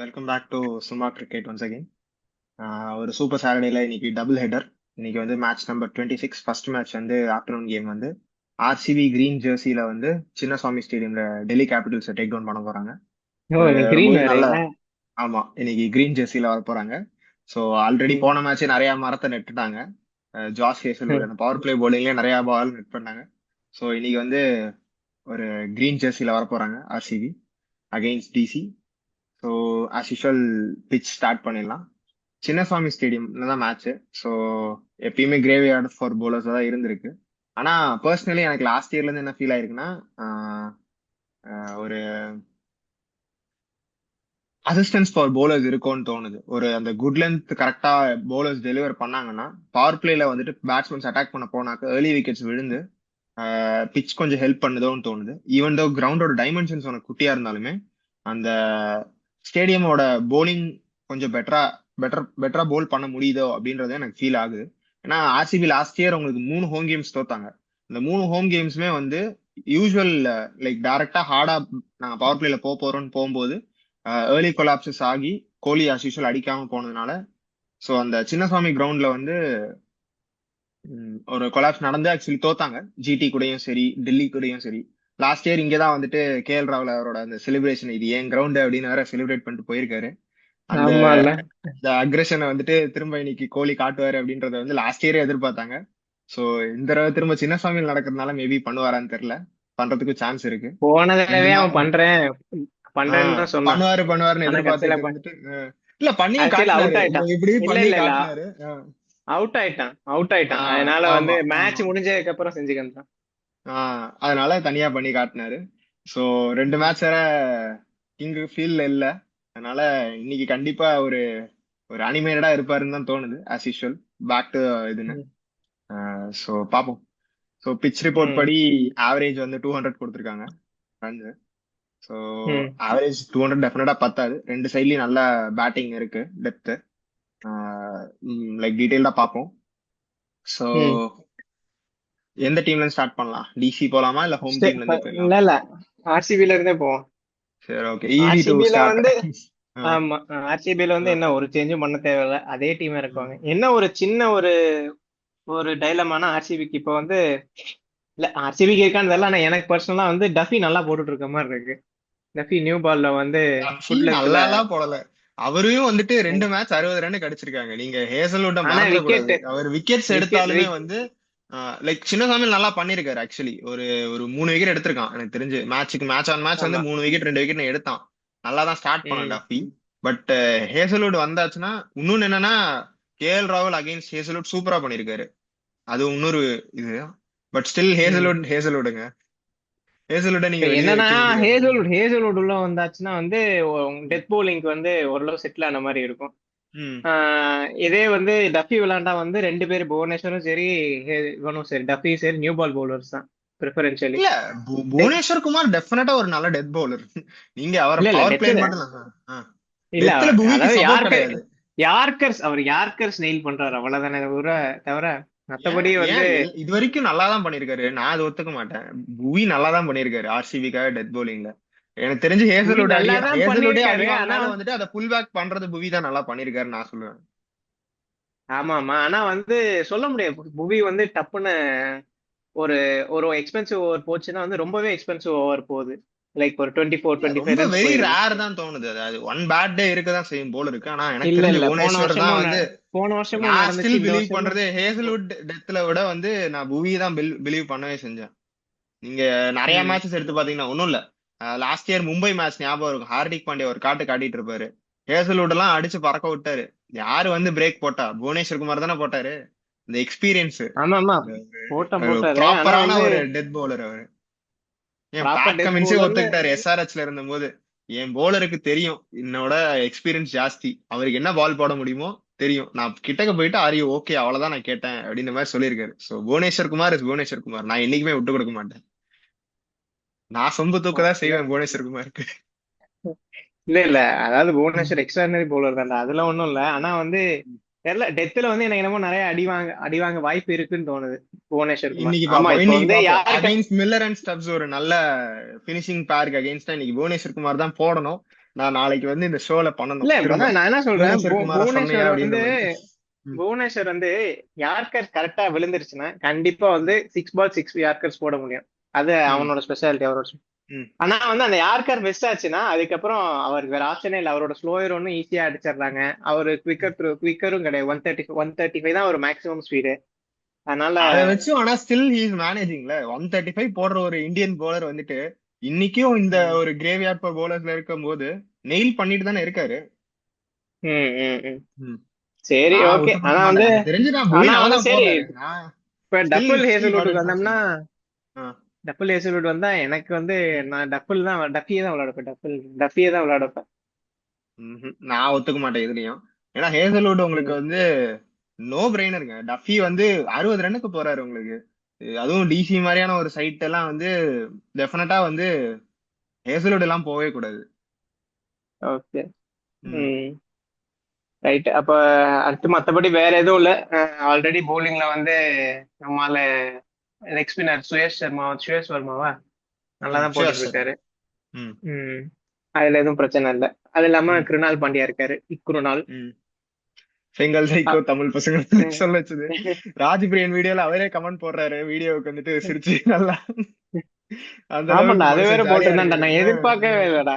Welcome back to சும்மா cricket once again. ஒரு super சாட்டர்டேல இன்னைக்கு டபுள் ஹெட்டர். இன்னைக்கு வந்து மேட்ச் நம்பர் 26 ஃபர்ஸ்ட் மேட்ச் வந்து ஆஃப்டர்நூன் கேம் வந்து ஆர்சிபி கிரீன் ஜெர்சியில வந்து சின்னசுவாமி ஸ்டேடியம்ல டெல்லி கேபிட்டல்ஸை டேக் டவுன் பண்ண போறாங்க. ஓ ஒரு இன்னைக்கு கிரீன் ரொம்பவே நல்ல. வேறயா? ஆமா, இன்னைக்கு கிரீன் ஜெர்சியில வர போறாங்க. ஸோ ஆல்ரெடி ம். போன மேட்ச் நிறைய மரத்தை நட்டுட்டாங்க. ஜாஸ் ஹேசல்வுட் ம். அந்த பவர் பிளே போலிங்லேயே நிறைய பால் நெட் பண்ணாங்க. ஸோ இன்னைக்கு வந்து ஒரு கிரீன் ஜெர்சியில வர போறாங்க RCB against DC. So as usual pitch start பண்ணிடலாம். சின்னசுவாமி ஸ்டேடியம்ல தான் மேட்ச். ஸோ எப்பயுமே கிரேவி யார்டு ஃபார் bowlers தான் இருந்திருக்கு. ஆனா பர்சனலி எனக்கு லாஸ்ட் இயர்ல இருந்து என்ன ஃபீல் ஆயிருக்குன்னா, ஒரு அசிஸ்டன்ஸ் ஃபார் bowlers இருக்கும்னு தோணுது. ஒரு அந்த குட் லென்த் கரெக்டா bowlers டெலிவர் பண்ணாங்கன்னா பவர் பிளேல வந்துட்டு பேட்ஸ்மேன்ஸ் அட்டாக் பண்ண போனாக்க ஏர்லி விக்கெட்ஸ் விழுந்து பிச் கொஞ்சம் ஹெல்ப் பண்ணுதோன்னு தோணுது. ஈவன் தோ கிரவுண்டோட டைமென்ஷன்ஸ் உனக்கு குட்டியா இருந்தாலுமே அந்த ஸ்டேடியமோட போலிங் கொஞ்சம் பெட்டரா போல் பண்ண முடியுதோ அப்படின்றது எனக்கு ஃபீல் ஆகுது. ஏன்னா ஆர்சிபி லாஸ்ட் இயர் உங்களுக்கு 3 ஹோம் கேம்ஸ் தோத்தாங்க. இந்த 3 ஹோம் கேம்ஸ்மே வந்து யூஸ்வல் லைக் டைரக்டா ஹார்டா நாங்க பவர் பிளேல போறோம்னு போகும்போது ஏர்லி கொலாப்சஸ் ஆகி கோலி ஆஸ் யூஸ்வல் அடிக்காம போனதுனால ஸோ அந்த சின்னசுவாமி கிரவுண்ட்ல வந்து ஒரு கொலாப்ஸ் நடந்து ஆக்சுவலி தோத்தாங்க. ஜிடி கூடயும் சரி, டெல்லி கூடயும் சரி. லாஸ்ட் இயர் இங்கதான் வந்துட்டு கேஎல் ராகுல் அவரோட அந்த செலிப்ரேஷன் இது ஏன் கிரவுண்ட் அப்படின்னு வேற செலிப்ரேட் பண்ணிட்டு போயிருக்காரு. அந்த ஆமால. அந்த அக்ரெஷனை வந்துட்டு திரும்ப இன்னைக்கு கோலி காட்டுவாரு அப்படின்றத வந்து லாஸ்ட் இயரே எதிர்பார்த்தாங்க. சோ இந்த தடவை திரும்ப சின்னசாமியில் நடக்கிறதுனால மேபி பண்ணுவாரான்னு தெரியல. பண்றதுக்கு சான்ஸ் இருக்கு. போன ரெண்டு தடவை அவன் பண்றேன்னு தான் சொன்னான். பண்ணுவாருன்னு ஆனா கடைசியில எதிர்பார்த்துட்டு இருந்துட்டு இல்ல பண்ணியும் கடைசியில காட்டினாரு. அவுட் இந்த ஆயிட்டான். இப்படி இல்ல பண்ணி இல்ல இல்ல காட்டினாரு. அவுட் ஆயிட்டான். அதனால வந்து ஆமா மேட்ச் ஆமா. முடிஞ்சதுக்கு அப்புறம் செஞ்சுக்கிட்டான். அதனால தனியா பண்ணி காட்டினாரு. சோ ரெண்டு ம். மேட்ச் வேற கிங் ஃபீல்ட்ல இல்ல. அதனால இன்னைக்கு கண்டிப்பா ஒரு ஒரு அனிமேட்டடா இருப்பாருன்னு தான் தோணுது ஆஸ் யூஷுவல். பேக் டு இதுன்னு. ம். சோ பாப்போம். ஸோ பிச் ரிப்போர்ட் ம். படி ஆவரேஜ் வந்து 200 கொடுத்துருக்காங்க ரன்ஸ். ஸோ ம். ஆவரேஜ் 200 டெஃபினட்டா பத்தாது. ரெண்டு சைட்லயும் நல்ல பேட்டிங் இருக்கு, டெப்த். லைக் டீடைல்டா பார்ப்போம். ஸோ ம். எந்த டீம்ல இருந்து ஸ்டார்ட் பண்ணலாம்? டிசி போலாமா இல்ல ஹோம் டீம்ல இருந்தே இல்ல போயிடலாம்? இல்ல ஆர்சிபில இருந்தே போவோம். சரி, ஓகே, ஈஸி டு ஆர்சிபில ஸ்டார்ட். வந்து ஆமா, ஆர்சிபில வந்து என்ன ஒரு சேஞ்சும் பண்ண தேவையில்ல, அதே டீம் இருக்குவாங்க. என்ன ஒரு சின்ன ஒரு ஒரு டைலமான ஆர்சிபிக்கு இப்ப வந்து, இல்ல ஆர்சிபிக்கு இருக்கான்னு தெரியல, ஆனா எனக்கு பர்சனலா வந்து டஃபி நல்லா போட்டுட்டு இருக்க மாதிரி இருக்கு. டஃபி நியூ பால்ல வந்து ஃபுட் லென்த்ல. நல்லாலாம் போடல. அவரையும் வந்துட்டு 2 மேட்ச் 60 ரன் கடிச்சிருக்காங்க. நீங்க ஹேசல்வுட்ட ஆனா மறந்துடக்கூடாது. விக்கெட் அவர் விக்கெட்ஸ் விக்கெட் எடுத்தாலுமே வந்து லைக் சின்னசாமி நல்லா பண்ணிருக்காரு ஆக்சுவலி. ஒரு ஒரு 3 விக்கெட் எடுத்திருக்கான் எனக்கு தெரிஞ்சு. மேட்ச் ஆன் மேட்ச் வந்து ஆமா. 3 விக்கெட் 2 விக்கெட் எடுத்தான். நல்லா தான் ஸ்டார்ட் பண்ணான் ம். டஃபி. பட் ஹேசல்வுட் வந்தாச்சுன்னா இன்னொன்னு என்னன்னா, கேஎல் ராகுல் அகைன்ஸ்ட் ஹேசல்வுட் சூப்பரா பண்ணிருக்காரு. அது இன்னொரு இது. பட் ஸ்டில் ம். ஹேசல்வுட்டுங்க. ஹேசல்வுட்ட இப்ப நீங்க வெளியே என்னன்னா வைக்க முடியாது. ஹேசல்வுட் உள்ள வந்தாச்சுன்னா வந்து டெத் போலிங்க்கு வந்து ஓரளவு செட்டில் ஆன மாதிரி இருக்கும். ம். இதே வந்து டஃபி விளாண்டா வந்து ரெண்டு பேர் புவனேஸ்வரும் சரி, இவனும் சரி, டஃபி சரி நியூ பால் பவுலர்ஸ் தான் ப்ரிஃபரன்ஷியலி. இல்ல, புவனேஸ்வர் குமார் டெஃபினட்டா ஒரு நல்ல டெத் பவுலர். நீங்க அவரை இல்ல இல்ல பவர் பிளே டெத்துல மட்டும் இல்ல டெத்ல புவிக்கு அதாவது சப்போர்ட் கிடையாது. யார்கர்ஸ் நெயில் பண்றாரு அவ்வளவுதானே தவிர ஏன் மத்தபடி வந்து. ஏன் இது வரைக்கும் நல்லா தான் பண்ணிருக்காரு. நான் அது ஒத்துக்க மாட்டேன். புவி நல்லா தான் பண்ணிருக்காரு ஆர்சிபிக்காக டெத் bowlingல. எனக்கு தெரிஞ்சு புவி நல்லா தான் ஹேசல்வுட்டே அடி பண்ணியிருக்காரு. வாங்கினாலும் ஆனாலும் வந்துட்டு அதை புல் பேக் பண்றது புவி தான் நல்லா பண்ணிருக்காருன்னு நான் சொல்லுவேன். ஆமா ஆமா, ஆனா வந்து சொல்ல முடியாது. புவி வந்து டப்புன்னு ஒரு ஒரு எக்ஸ்பென்சிவ் ஓவர் போச்சுன்னா வந்து ரொம்பவே எக்ஸ்பென்சிவ் ஓவர் போகுது. லைக் ஒரு 24-25 ரொம்ப ரன்ஸ் வெரி போயிருது. ரேர் தான் தோணுது. அதாவது ஒன் பேட் டே இருக்கதான் செய்யும் போல இருக்கு. ஆனா எனக்கு இல்ல தெரிஞ்சு இல்ல புவனேஸ்வர் தான் வந்து. போன வருஷமும் நான் நடந்துச்சு, ஸ்டில் இந்த பிலீவ் வருஷமும். பண்றது ஹேசல்வுட் டெத்ல விட வந்து நான் புவி தான் பிலீவ் பண்ணவே செஞ்சேன். நீங்க நிறைய ம். மேட்சஸ் எடுத்து பாத்தீங்கன்னா ஒண்ணும் இல்ல. லாஸ்ட் இயர் மும்பை மேட்ச் ஞாபகம் இருக்கும். ஹார்திக் பாண்டியா ஒரு காட்டிட்டு இருப்பாரு. ஹேசல்வுட் எல்லாம் அடிச்சு பறக்க விட்டாரு. யாரு வந்து பிரேக் போட்டா? புவனேஸ்வர் குமார் தானே போட்டாரு. இந்த எக்ஸ்பீரியன்ஸ். ஆமா ஆமா, போட்டாரு. ஆனா ப்ராப்பரான வந்து ஒரு டெத் பவுலர் அவரு. ஏன் ப்ராப்பர் பேட் டெத் கமின்ஸே பவுலர்னு. ஒத்துக்கிட்டாரு எஸ்ஆர்ஹெச்ல இருந்தபோது. என் போலருக்கு தெரியும், என்னோட எக்ஸ்பீரியன்ஸ் ஜாஸ்தி, அவருக்கு என்ன பால் போட முடியுமோ தெரியும். நான் கிட்டக்க போயிட்டு ஆரியோ ஓகே அவ்வளவுதான் நான் கேட்டேன் அப்படின்ற மாதிரி சொல்லியிருக்காரு. So Bhuvneshwar Kumar is Bhuvneshwar Kumar. நான் என்னைக்குமே விட்டு கொடுக்க மாட்டேன். நான் சொம்பு தூக்க தான் செய்வேன் புவனேஸ்வர் குமாருக்கு. இல்ல இல்ல, அதாவது புவனேஸ்வர் எக்ஸ்ட்ராடினரி பவுலர் தான்டா, அதெல்லாம் ஒண்ணும் இல்ல. ஆனா வந்து தெரியல, டெத்துல வந்து எனக்கு என்னமோ நிறைய அடி வாங்க வாய்ப்பு இருக்குன்னு தோணுது புவனேஸ்வர் குமார். ஆமா, இப்ப வந்து யாருக்கு. அகைன்ஸ்ட் மில்லர் அண்ட் ஸ்டப்ஸ் ஒரு நல்ல பினிஷிங் பேருக்கு அகைன்ஸ்டா இன்னைக்கு புவனேஸ்வர் குமார் தான் போடணும். நான் நாளைக்கு வந்து இந்த ஷோல பண்ணணும் இல்ல திரும்ப. அதான் நான் என்ன சொல்றேன், புவனேஸ்வர் குமார சொன்னியா புவனேஸ்வர் அப்படின்ற வந்து மாதிரி. ம், புவனேஸ்வர் வந்து யார்கர் கரெக்டா விழுந்துருச்சுன்னா கண்டிப்பா வந்து 6 பால் 6 யார்கர்ஸ் போட முடியும். அது ம், அவனோட ஸ்பெஷாலிட்டி, அவரோட ம். ஆனா வந்து அந்த யார்கர் மிஸ் ஆச்சுன்னா அதுக்கப்புறம் அவருக்கு வேற ஆப்ஷனே இல்லை. அவரோட ஸ்லோயர் ஒன்னும் ஈஸியா அடிச்சிடுறாங்க. அவரு குவிக்கரும் கிடையாது. 135 தான் ஒரு மேக்ஸிமம் ஸ்பீடு. அதனால அதை வச்சு ஆனா ஸ்டில் ஹி இஸ் மேனேஜிங்ல 135 போடுற ஒரு இந்தியன் போலர் வந்துட்டு இன்னைக்கும் இந்த ம், ஒரு கிரேவியார்ட் போலர்ஸ்ல இருக்கும் போது நெயில் பண்ணிட்டு தானே இருக்காரு. ம், ம், ம். ம். சரி, நான் ஓகே. விட்டு கொடுக்க மாட்டேன், எனக்கு தெரிஞ்சு நான் ஆனா நல்லா வந்து தான் சரி, போடுறாரு. நான் இப்ப ஸ்டில் டப்புள் ஸ்டில் காட் ஹேசல்வுட்டுக்கு இட் வந்தோம்னா, பாசிபிள். டப்புள் ஹேசல்வுட் வந்தா எனக்கு நான் டஃபியே தான் விளையாடுப்பேன். டஃபியே தான் விளையாடுப்பேன். நான் ஒத்துக்க மாட்டேன் இதுலயும். ஏன்னா ஹேசல்வுட் உங்களுக்கு ம். வந்து நோ பிரெயினருங்க. டஃபி வந்து 60 ரன்னுக்கு போறாரு உங்களுக்கு. அதுவும் டிசி மாதிரியான ஒரு சைட் எல்லாம் வந்து டெஃபினட்டா வந்து ஹேசல்வுட் எல்லாம் போகவே கூடாது. ஓகே. ம். ம். ரைட். அப்ப அடுத்து மத்தபடி வேற எதுவும் இல்ல. ஆல்ரெடி போலிங்ல வந்து நம்மால லெக் ஸ்பின்னர் சுயேஷ் வர்மாவா நல்லா தான் ஷூர் போட்டுட்டு சார். இருக்காரு. ம், ம். அதுல எதுவும் பிரச்சனை இல்ல. அது இல்லாம ம், கிருணால் பாண்டியா இருக்காரு, இக்குருநாள். ம். செங்கல் சைக்கோ தமிழ் பசங்க சொல்ல வச்சது. ராஜ்பிரியன் வீடியோல அவரே கமெண்ட் போடுறாரு, வீடியோவுக்கு வந்துட்டு சிரிச்சு நல்லா. அந்த ஆமாண்டா, அளவுக்கு அது வேற மனுஷன் ஜாலியா போட்டிருந்தான்டா, இருக்காரு. நான் எதிர்பார்க்கவே இல்லடா.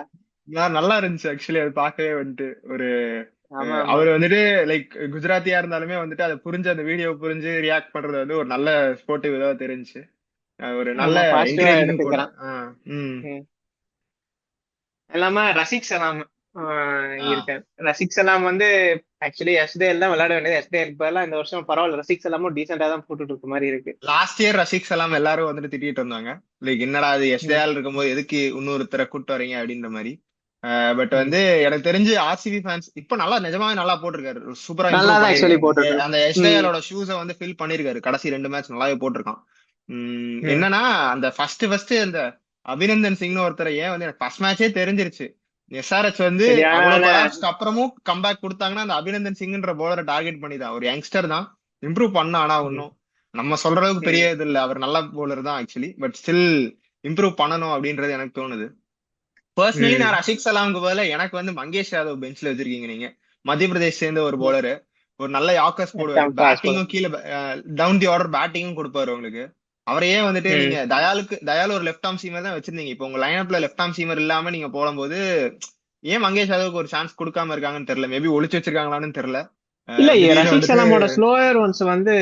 நல்லா இருந்துச்சு ஆக்சுவலி அது பார்க்கவே வந்துட்டு ஒரு ஆமா, ஆமா. அவர் வந்துட்டு லைக் குஜராத்தியா இருந்தாலுமே வந்துட்டு அதை புரிஞ்சு அந்த வீடியோ புரிஞ்சு ரியாக்ட் பண்றது வந்து ஒரு நல்ல ஸ்போர்ட்டிவ் இதா தெரிஞ்சுச்சு. ஒரு நல்ல ஆமா, பாசிட்டிவா என்கரேஜிங்கும் கூட. எடுத்துக்கிறான். ம். ம். இல்லாம ரசிக் சலாம் ஆ. இருக்காரு. ரசிக் சலாம் வந்து ஆக்சுவலி எஸ்டேல் தான் விளையாட வேண்டியது. எஸ்டேல் பதிலா இந்த வருஷம் பரவாயில்ல, ரசிக் சலாமும் டீசெண்டா தான் போட்டுட்டு இருக்க மாதிரி இருக்கு. லாஸ்ட் இயர் ரஷிக் சலாம் எல்லாரும் வந்துட்டு திட்டிட்டு இருந்தாங்க, லைக் என்னடா அது ம், எஸ்டேஆல் இருக்கும்போது எதுக்கு இன்னொருத்தரை கூட்டு வரீங்க அப்படின்ற மாதிரி. பட் ம். வந்து எனக்கு தெரிஞ்சு ஆர்சிபி ஃபேன்ஸ் இப்ப நல்லா நிஜமாவே நல்லா போட்டிருக்காரு, சூப்பரா நல்லா இம்ப்ரூவ் தான் ஆக்சுவலி பண்ணிருக்காரு. போட்டுட்டு இருக்கு. அந்த ம், எஸ்டேஆலோட ஷூஸை வந்து ஃபில் பண்ணிருக்காரு, கடைசி 2 மேட்ச் நல்லாவே போட்டிருக்கான். ம். என்னன்னா அந்த ஃபர்ஸ்ட் அந்த அபிநந்தன் சிங்னு ஒருத்தரை ஏன் வந்து எனக்கு ஃபர்ஸ்ட் மேட்சே தெரிஞ்சிருச்சு. எஸ்ஆர்எச் வந்து அவ்வளவு சரியான. கொலாப்ஸ்க்கு அப்புறமும் கம்பேக் கொடுத்தாங்கன்னா அந்த அபிநந்தன் சிங்ன்ற போலரை டார்கெட் பண்ணி தான். ஒரு யங்ஸ்டர் தான், இம்ப்ரூவ் பண்ணா. ஆனா ம், ஒன்னும் நம்ம சொல்ற அளவுக்கு பெரிய ம், இது இல்ல, அவர் நல்ல போலர் தான் ஆக்சுவலி, பட் ஸ்டில் இம்ப்ரூவ் பண்ணணும் அப்படின்றது எனக்கு தோணுது. பர்சனலி நான் ம். ரஷிக் சலாமுக்கு பதிலா எனக்கு வந்து மங்கேஷ் யாதவ் பெஞ்ச்ல வச்சிருக்கீங்க நீங்க. மத்திய பிரதேஷ் சேர்ந்த ஒரு போலரு, ஒரு நல்ல யாக்கர்ஸ் போடுவாரு, டைம் பாஸ் பண்ணு. பேட்டிங்கும் கீழே டவுன் தி ஆர்டர் பேட்டிங்கும் கொடுப்பாரு உங்களுக்கு. அவரையே வந்துட்டு நீங்க ம். தயாலு ஒரு லெஃப்ட் ஆர்ம் சீமர் தான் வச்சிருந்தீங்க. இப்போ உங்க லைனப்ல லெஃப்ட் ஆர்ம் சீமர் இல்லாம நீங்க போடும்போது ஏன் மங்கேஷ் யாதவுக்கு ஒரு சான்ஸ் கொடுக்காம இருக்காங்கன்னு தெரியல. மேபி ஒளிச்சு வச்சிருக்காங்களான்னு தெரியல. இல்ல, திடீர்னு ரஷிக் வந்துட்டு சலாமோட ஸ்லோயர் ஒன்ஸ் வந்து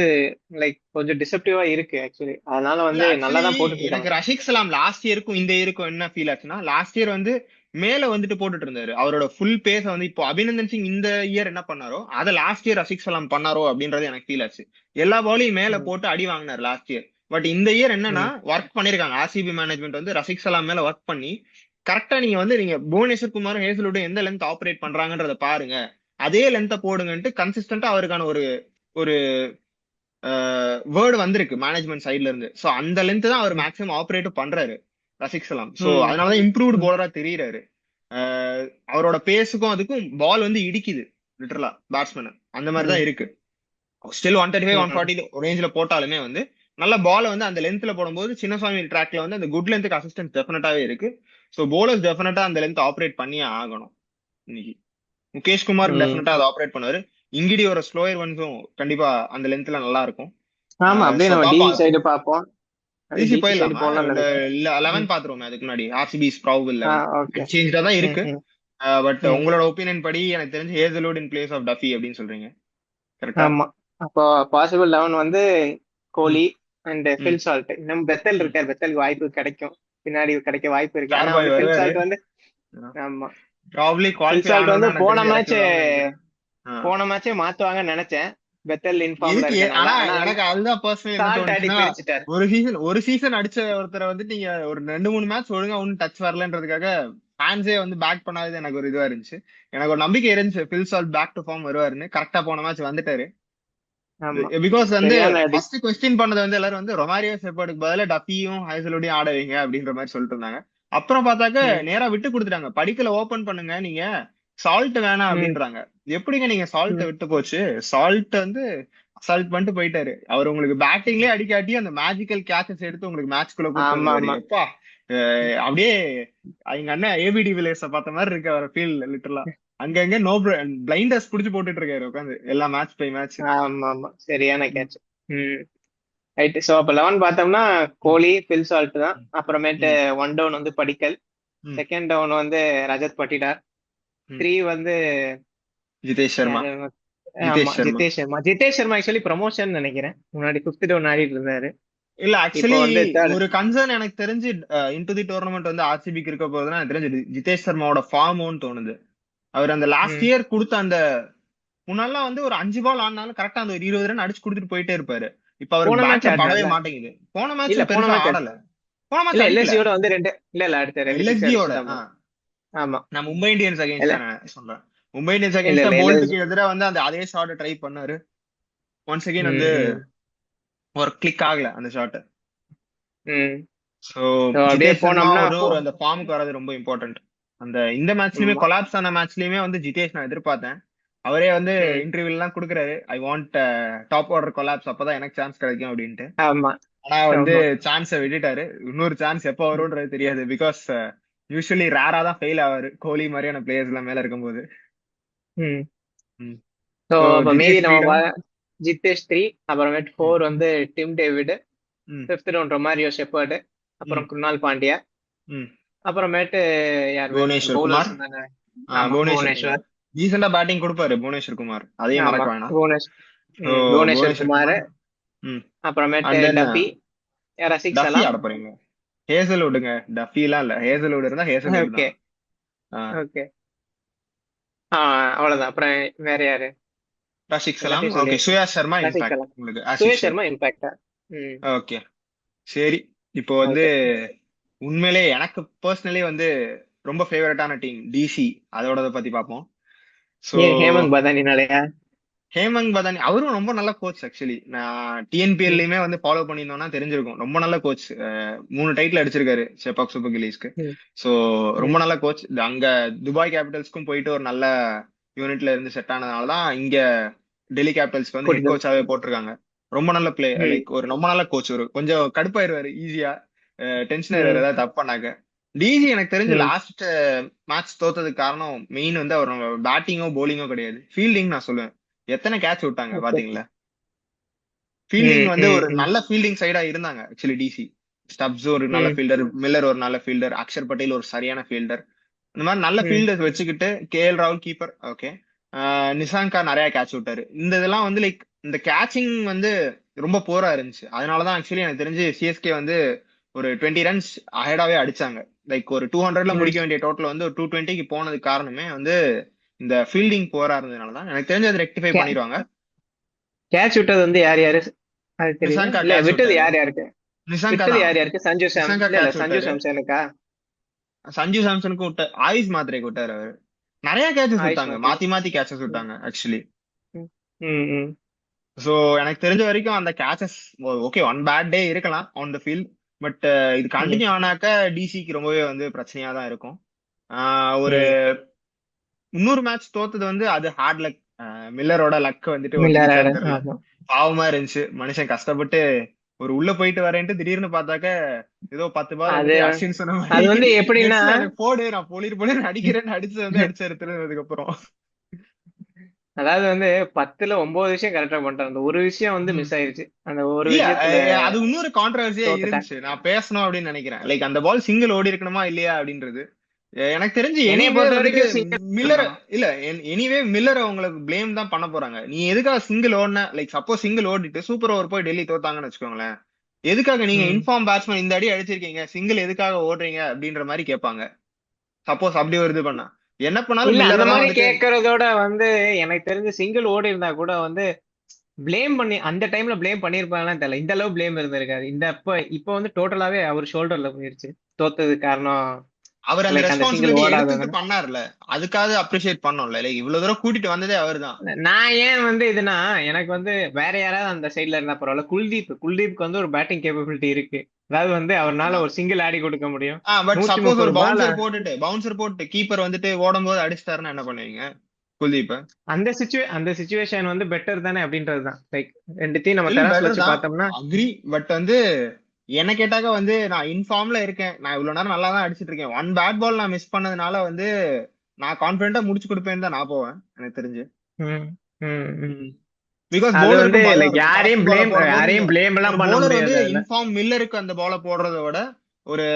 லைக் கொஞ்சம் டிசப்டிவா இருக்கு ஆக்சுவலி. அதனால இல்ல வந்து நல்லா ஆக்சுவலி தான் போட்டுட்டு எனக்கு இருக்காங்க. ரஷிக் சலாம் லாஸ்ட் இயருக்கும் இந்த இயருக்கும் என்ன ஃபீல் ஆச்சுன்னா, லாஸ்ட் இயர் வந்து மேல வந்துட்டு போட்டுட்டு இருந்தாரு அவரோட ஃபுல் பேஸ வந்து. இப்போ அபிநந்தன் சிங் இந்த இயர் என்ன பண்ணாரோ அதை லாஸ்ட் இயர் ரஷிக் சலாம் பண்ணாரோ அப்படின்றது எனக்கு ஃபீல் ஆச்சு. எல்லா பாலையும் மேல ம், போட்டு அடி வாங்கினார் லாஸ்ட் இயர். பட் இந்த இயர் என்னன்னா ம், ஒர்க் பண்ணிருக்காங்க ஆர்சிபி மேனேஜ்மெண்ட் வந்து ரஷிக் சலாம் மேல ஒர்க் பண்ணி கரெக்டா நீங்க புவனேஸ்வர் குமாரும் ஹேசலுடும் எந்த லென்த் ஆப்ரேட் பண்றாங்கன்றத பாருங்க, அதே லென்த்தை போடுங்கன்ட்டு கன்சிஸ்டன்டா அவருக்கான ஒரு ஒரு வேர்டு வந்திருக்கு மேனேஜ்மெண்ட் சைட்ல இருந்து. சோ அந்த லென்த் தான் அவர் ம், மேக்ஸிமம் ஆப்ரேட் பண்றாரு ரசிக் சலாம். சோ ம், அதனாலதான் இம்ப்ரூவ்டு ம், போலரா தெரியறாரு. அவரோட பேஸுக்கும் அதுக்கும் பால் வந்து இடிக்குது லிட்டரலா பேட்ஸ்மேன், அந்த மாதிரி தான் ம், இருக்கு. ஸ்டில் 135 ம், 140 ரேஞ்சில போட்டாலுமே வந்து நல்ல பால் வந்து அந்த லென்த்ல போடும்போது சின்னசாமி ட்ராக்ல வந்து அந்த குட் லென்த்துக்கு அசிஸ்டன்ஸ் டெஃபினட்டாவே இருக்கு. சோ போலர்ஸ் டெஃபினட்டா அந்த லென்த் ஆப்ரேட் பண்ணியே ஆகணும் இன்னைக்கு. முகேஷ் குமார் ம். டெஃபினட்டா அதை ஆப்ரேட் பண்ணுவாரு. இங்கிடியோட ஸ்லோயர் ஒன்ஸும் கண்டிப்பா அந்த லென்த்ல நல்லா இருக்கும். ஆமா, அப்படியே சோ நம்ம டிசி பாப்போம். சைடு பார்ப்போம். அது டிசி டிசி சைடு போயிடலாமா? போடலாம்னு நினைக்கிறேன். 11 ம். பாத்துருவோமே அதுக்கு முன்னாடி. RCB probable 11 okay. அன்சேஞ்சா தான் ம், இருக்கு. ம், பட் ம். உங்களோட ஒப்பீனியன் படி எனக்கு தெரிஞ்சு Hazlewood in place of Duffy அப்படின்னு சொல்றீங்க, கரெக்டா? ஆமா. அப்போ பாசிபிள் 11 வந்து ம், கோலி அண்ட் ம், ஃபில் சால்ட். இன்னும் பெத்தல் ம். இருக்காரு, பெத்தலுக்கு வாய்ப்பு கிடைக்கும், பின்னாடி கிடைக்க வாய்ப்பு இருக்கு. ஸ்டார் ஆனா பாய் வந்து ஃபில் வருவாரு. சால்ட் வந்து ஆமா, ப்ராபபிளி ஃபில் குவாலிஃபை சால்ட் வந்து ஆனோம்னா எனக்கு தெரிஞ்சு இறக்கி விடுவாங்கன்னு நினைக்கிறேன். ஆ. போன மேட்சே மாத்துவாங்கன்னு நினைச்சேன், பெத்தல் இன்ஃபார்ம்ல இதுக்கு இருக்கனால. ஆனா ஆனா வந்து எனக்கு அதுதான் பர்சனல் என்ன சால்ட் அடி தோணுச்சுன்னா, பிரிச்சுட்டாரு. ஒரு சீசன் அடிச்ச ஒருத்தரை வந்து நீங்க ஒரு 2 3 மேட்ச் ஒழுங்கா ஒன்னும் டச் வரலன்றதுக்காக ஃபேன்ஸே வந்து பேக் பண்ணாதது எனக்கு ஒரு இதுவா இருந்துச்சு. எனக்கு ஒரு நம்பிக்கை இருந்துச்சு Phil Salt back to form வருவாருன்னு. கரெக்டா போன மேட்ச் வந்துட்டாரு. ஆமா, பிகாஸ் வந்து சரியான அடி. ஃபர்ஸ்ட் கொஸ்டின் பண்ணது வந்து எல்லாரும் வந்து ரொமாரியோ செப்பர்டுக்கு பதிலா டப்பியும் ஹைசலோடையும் ஆட வைங்க அப்படின்ற மாதிரி சொல்லிட்டு இருந்தாங்க. அப்புறம் பார்த்தாக்க ம், நேரா விட்டு கொடுத்துட்டாங்க, படிக்கல ஓபன் பண்ணுங்க நீங்க, சால்ட் வேணாம் ம், அப்படின்றாங்க. எப்படிங்க நீங்க சால்ட்டை ம், விட்டு போச்சு? சால்ட் வந்து அசால்ட் பண்ணிட்டு போயிட்டாரு. அவர் உங்களுக்கு பேட்டிங்லயே அடிக்காட்டி அந்த மேஜிக்கல் கேச்சஸ் எடுத்து உங்களுக்கு மேட்ச்குள்ள கூட்டு ஆமா வந்துருவாரு. ஆமா. எப்பா அப்படியே எங்க அண்ணன் ஏபிடி வில்லியர்ஸ பார்த்த மாதிரி இருக்கு அவர் ஃபீல் லிட்டரலா. அங்கங்க நோ பிளைண்டர்ஸ் புடிச்சு போட்டுட்டு இருக்காரு உட்காந்து எல்லா மேட்ச் பை மேட்ச். ஆமா ஆமா, சரியான கேட்ச். ம். ரைட். ஸோ அப்போ 11 பார்த்தோம்னா கோலி, பில் சால்ட் தான். அப்புறமேட்டு ஒன் டவுன் வந்து படிக்கல், செகண்ட் டவுன் வந்து ரஜத் பட்டிடார், 3 வந்து ஜிதேஷ் சர்மா. யாரு? ஆமா, ஜிதேஷ் சர்மா. ஜிதேஷ் சர்மா ஆக்சுவலி ப்ரமோஷன் நினைக்கிறேன், முன்னாடி 5th டவுன் ஆடிட்டு இருந்தாரு. இல்ல இப்போ ஆக்சுவலி வந்து தேர்ட். ஒரு கன்சர்ன் எனக்கு தெரிஞ்சு இன்டு தி டோர்னமெண்ட் வந்து ஆர்சிபிக்கு இருக்க போகுதுன்னா எனக்கு தெரிஞ்சு ஜிதேஷ் சர்மாவோட ஃபார்மோன்னு தோணுது. அவர் அந்த லாஸ்ட் இயர் கொடுத்த அந்த முன்னாலாம் வந்து ஒரு 5 பால் ஆனாலும் கரெக்டா அந்த ஒரு 20 ரன் அடிச்சு கொடுத்துட்டு போயிட்டே இருப்பாரு. இப்ப அவர் போன மேட்ச் பேட்ல படவே ஆடினார்ல. மாட்டேங்குது. போன இல்ல மேட்ச் போன பெருசா மேட்ச் ஆடல. போன மேட்ச் இல்ல அடிக்கல. எல்எஸ்சியோட வந்து 2 இல்ல அடுத்த 2 சிக்ஸ் எல்எஸ்ஜியோட அடிச்சுட்டான். ஆமா. நான் மும்பை இந்தியன்ஸ் அகைன்ஸ்ட் இல்ல தான் சொல்றேன். மும்பை இந்தியன்ஸ் இல்ல அகைன்ஸ்ட் இல்ல போல்ட்டுக்கு எதிராக வந்து அந்த அதே ஷாட் ட்ரை பண்ணாரு. ஒன்ஸ் அகைன் வந்து ம் ஒரு கிளிக் ஆகல அந்த ஷாட். ம். சோ So அப்படியே ஜிதேஷ் சர்மா போனோம்னா ஒரு அந்த ஃபார்முக்கு வர்றது ரொம்ப இம்பார்ட்டன்ட். இந்த மேட்ச்லயுமே ஆமா. கொலாப்ஸ் ஆன மேட்ச்லயுமே வந்து ஜிதேஷ் நான் எதிர்பார்த்தேன். அவரே வந்து ம். இன்டர்வியூ எல்லாம் கொடுக்குறாரு, I want top order collapse, அப்பதான் எனக்கு சான்ஸ் கிடைக்கும் அப்படின்ட்டு. ஆமா ஆனா வந்து ஆமா. சான்ஸை விட்டுட்டாரு. இன்னொரு சான்ஸ் எப்போ ம். வரும்ன்றது தெரியாது. பிகாஸ் யூஸ்வலி ரேரா தான் ஃபெயில் ஆவாரு கோலி மாதிரியான பிளேயர்ஸ் எல்லாம் மேல இருக்கும்போது. ம். ம். ஸோ So அப்போ மீதி ஜிதேஷ் நம்ம ஃப்ரீடம். ஜித்தேஷ் 3, அப்புறமேட்டு 4 வந்து டிம் டேவிட், ம் 5th டவுன் ரொமாரியோ ஷெப்பர்டு, அப்புறம் ம் குருணால் பாண்டியா, ம் அப்புறமேட்டு யார் புவனேஸ்வர் குமார். பவுலர்ஸ் தானே. ஆமா, புவனேஸ்வர் குமார் புவனேஸ்வர். டீசெண்டா பேட்டிங் கொடுப்பாரு புவனேஸ்வர் குமார், அதையும் ஆமா, மறக்க வேணாம். So புவனேஸ்வர் புவனேஸ்வர் குமார். குமார். ம் அப்புறமேட்டு and then Duffy, Rasik Duffy சலாம். ஆட போறீங்க. ஹேசல்வுட்டுங்க, டஃபி எல்லாம் இல்ல. ஹேசல்வுட் இருந்தா ஹேசல்வுட் ஓகே தான். ஓகே. அவ்வளவுதான். அப்புறம் வேற யாரு? ரஷிக் சலாம். எல்லாத்தையும் ஓகே, சொல்லியாச்சு. சுயாஷ் சர்மா ரசிக் இம்பாக்ட் சலாம், உங்களுக்கு சுரேஷ் ஆஸ். சர்மா இம்பாக்டா. ம். ஓகே சரி. இப்போ வந்து ஓகே. உண்மையிலே எனக்கு பர்சனலி வந்து ரொம்ப ஃபேவரட்டான டீம் டிசி. அதோட பத்தி பார்ப்போம். சோ ஏன் ஹேமந்த் பதானினாலயா? ஹேமந்த் பதானி அவரும் ரொம்ப நல்ல கோச். ஆக்சுவலி நான் டிஎன்பிஎல்லையுமே வந்து ஃபாலோ பண்ணியிருந்தோம்னா தெரிஞ்சிருக்கும். ரொம்ப நல்ல கோச். 3 டைட்டில் அடிச்சிருக்காரு செபாக் சூப்பர் கிலீஸ்க்கு. ம். சோ ரொம்ப ம். நல்ல கோச். அங்க துபாய் கேபிட்டல்ஸ்க்கும் போயிட்டு ஒரு நல்ல யூனிட்ல இருந்து செட் ஆனதுனாலதான் இங்க டெல்லி கேபிட்டல்ஸ்க்கு வந்து ஹெட் கூட்டிட்டு கோச்சாவே போட்டிருக்காங்க. ரொம்ப நல்ல பிளே, ம். லைக் ஒரு ரொம்ப நல்ல கோச். ஒரு கொஞ்சம் கடுப்பாயிருவாரு ஈஸியா, டென்ஷன் ஆயிருவாரு ம். ஏதாவது தப்பு பண்ணாக்க. டிஜி எனக்கு தெரிஞ்சு ம். லாஸ்ட் மேட்ச் தோத்ததுக்கு காரணம் மெயின் வந்து அவர் பேட்டிங்கோ போலிங்கோ கிடையாது, ஃபீல்டிங் நான் சொல்லுவேன். எத்தனை கேட்ச் விட்டாங்க ஓகே. பாத்தீங்களா? ஃபீல்டிங் ம். வந்து ம். ஒரு ம். நல்ல ஃபீல்டிங் சைடா இருந்தாங்க ஆக்சுவலி டிசி. ஸ்டப்ஸ் ஒரு நல்ல ம். ஃபீல்டர், மில்லர் ஒரு நல்ல ஃபீல்டர், அக்ஷர் பட்டேல் ஒரு சரியான ஃபீல்டர். இந்த மாதிரி நல்ல ம். ஃபீல்டர்ஸ் வச்சுக்கிட்டு கேஎல் ராகுல் கீப்பர். ஓகே, நிசாங்கா நிறைய கேட்ச் விட்டாரு. இந்த இதெல்லாம் வந்து லைக் இந்த கேட்சிங் வந்து ரொம்ப போரா இருந்துச்சு. அதனாலதான் ஆக்சுவலி எனக்கு தெரிஞ்சு சிஎஸ்கே வந்து ஒரு 20 ரன்ஸ் அஹெடாவே அடிச்சாங்க. லைக் ஒரு 200ல ம். முடிக்க வேண்டிய டோட்டல் வந்து ஒரு 220க்கு போனதுக்கு காரணமே வந்து இந்த ஃபீல்டிங் போரா இருந்ததுனாலதான். எனக்கு தெரிஞ்சு அதை ரெக்டிஃபை கே- பண்ணிடுவாங்க. கேட்ச் விட்டது வந்து யார் யாரு? அது தெரியுமா? நிசாங்கா இல்ல கேட்ச் விட்டது விட்டாரு. யார் யாருக்கு? நிசாங்கா விட்டது தான். யார் யாருக்கு? சஞ்சு சாம் நிசாங்கா இல்ல இல்ல கேட்ச் சஞ்சு விட்டாரு. சாம்சனுக்கா? சஞ்சு சாம்சனுக்கும் விட்ட, ஆயுஷ் மாத்திரைக்கு விட்டாரு அவரு. நிறைய கேட்சஸ் ஆயுஷ் விட்டாங்க, மாத்திரை. மாத்தி மாத்தி கேட்சஸ் ம். விட்டாங்க ஆக்சுவலி. ம். ம். ம். சோ எனக்கு தெரிஞ்ச வரைக்கும் அந்த catches okay, one bad day இருக்கலாம் ஆன் த ஃபீல்ட். பட் இது ம். கண்டினியூ ஆனாக்க டிசிக்கு ரொம்பவே வந்து பிரச்சனையா தான் இருக்கும். ஒரு ம். இன்னொரு மேட்ச் தோத்தது வந்து அது ஹார்ட் லக். மில்லரோட லக் வந்துட்டு மில்லர் ஆட. ஒத்துக்கிச்சான்னு தெரியல. ஆமா. பாவமா இருந்துச்சு. மனுஷன் கஷ்டப்பட்டு ஒரு உள்ள போயிட்டு வரேன்ட்டு திடீர்னு பார்த்தாக்க ஏதோ 10 பால் அது வந்துட்டு அஸ்வின் சொன்ன அது மாதிரி வந்து எப்படின்னா, நெட்ஸ்ல எனக்கு போடு, நான் பொலிர் பொலிர் அடிக்கிறேன்னு அடிச்சு வந்து அடிச்சாரு திருந்ததுக்கு அப்புறம். அதாவது வந்து 10ல 9 விஷயம் கரெக்டா பண்ணிட்டான். அந்த ஒரு விஷயம் வந்து ம். மிஸ் ஆயிருச்சு. அந்த ஒரு இல்ல விஷயத்துல அது இன்னொரு கான்ட்ரவர்சியா தோத்துட்டான். இருந்துச்சு. நான் பேசணும் அப்படின்னு நினைக்கிறேன். லைக் அந்த பால் சிங்கிள் ஓடி இருக்கணுமா இல்லையா அப்படின்றது. எனக்கு தெரிஞ்சு என்னைய எனிவே பொறுத்த வந்துட்டு வரைக்கும் சிங்கிள் மில்லர் இருக்கணும். இல்ல, எனிவே மில்லர் அவங்களுக்கு பிளேம் தான் பண்ண போறாங்க. நீ எதுக்காக சிங்கிள் ஓடின, லைக் சப்போஸ் சிங்கிள் ஓடிட்டு சூப்பர் ஓவர் போய் டெல்லி தோத்தாங்கன்னு வச்சுக்கோங்களேன், எதுக்காக நீங்க ம். இன்ஃபார்ம் பேட்ஸ்மேன் இந்த அடி அடிச்சிருக்கீங்க, சிங்கிள் எதுக்காக ஓடுறீங்க அப்படின்ற மாதிரி கேட்பாங்க. சப்போஸ் அப்படி ஒரு இது பண்ணா என்ன பண்ணாலும் இல்ல அந்த மில்லரை தான் மாதிரி வந்துட்டு. கேட்கறதோட வந்து எனக்கு தெரிஞ்சு சிங்கிள் ஓடி இருந்தா கூட வந்து ப்ளேம் பண்ணி அந்த டைம்ல ப்ளேம் பண்ணிருப்பாங்கன்னு தெரியல. இந்த அளவு ப்ளேம் இருந்திருக்காது. இப்ப வந்து டோட்டலாவே அவர் ஷோல்டர்ல போயிருச்சு. தோத்தது காரணம் அவர் அந்த லைக் அந்த சிங்கிள் ரெஸ்பான்சிபிலிட்டி எடுத்துட்டு ஓடாதவங்க. பண்ணார்ல, அதுக்காக அப்ரிஷியேட் பண்ணோம்ல. லைக் இவ்வளவு தூரம் கூட்டிட்டு வந்ததே அவர்தான். நான் ஏன் வந்து இதுனா, எனக்கு வந்து வேற யாராவது அந்த சைடுல இருந்தா பரவாயில்ல. குல்தீப்க்கு வந்து ஒரு பேட்டிங் கேப்பபிலிட்டி இருக்கு. அதாவது வந்து அவர்னால ஒரு சிங்கிள் ஆடி கொடுக்க முடியும். பட் சப்போஸ் ஒரு 130 பால். பவுன்சர் போட்டுட்டு கீப்பர் வந்துட்டு ஓடும் போது அடிச்சிட்டாருன்னா என்ன பண்ணுவீங்க? குல்தீப் அந்த சிச்சுவேஷன் வந்து பெட்டர் தானே அப்படின்றதுதான். லைக் ரெண்டுத்தையும் நம்ம ஸ்டில் தெராஸ்ல பெட்டர் வச்சு தான், பார்த்தோம்னா. அக்ரி. பட் வந்து என்ன கேட்டாக்க வந்து நான் இன்ஃபார்ம்ல இருக்கேன், நான் இவ்வளவு நேரம் நல்லா தான் அடிச்சிட்டு இருக்கேன், ஒன் பேட் பால் நான் மிஸ் பண்ணதுனால வந்து நான் கான்பிடண்டா முடிச்சு கொடுப்பேன்னு தான் நான் போவேன் எனக்கு தெரிஞ்சு. ம், ம், ம். பிகாஸ் அது வந்து பவுலருக்கும் பயம் லைக் இருக்கும் ஃபாஸ்ட் பால போடும்போது. நீங்க யாரையும் பிளேம் ஒரு எல்லாம் பண்ண பவுலர் வந்து முடியாது அதுல. இன்ஃபார்ம் மில்லருக்கு அந்த பால போடுறத விட ஒரு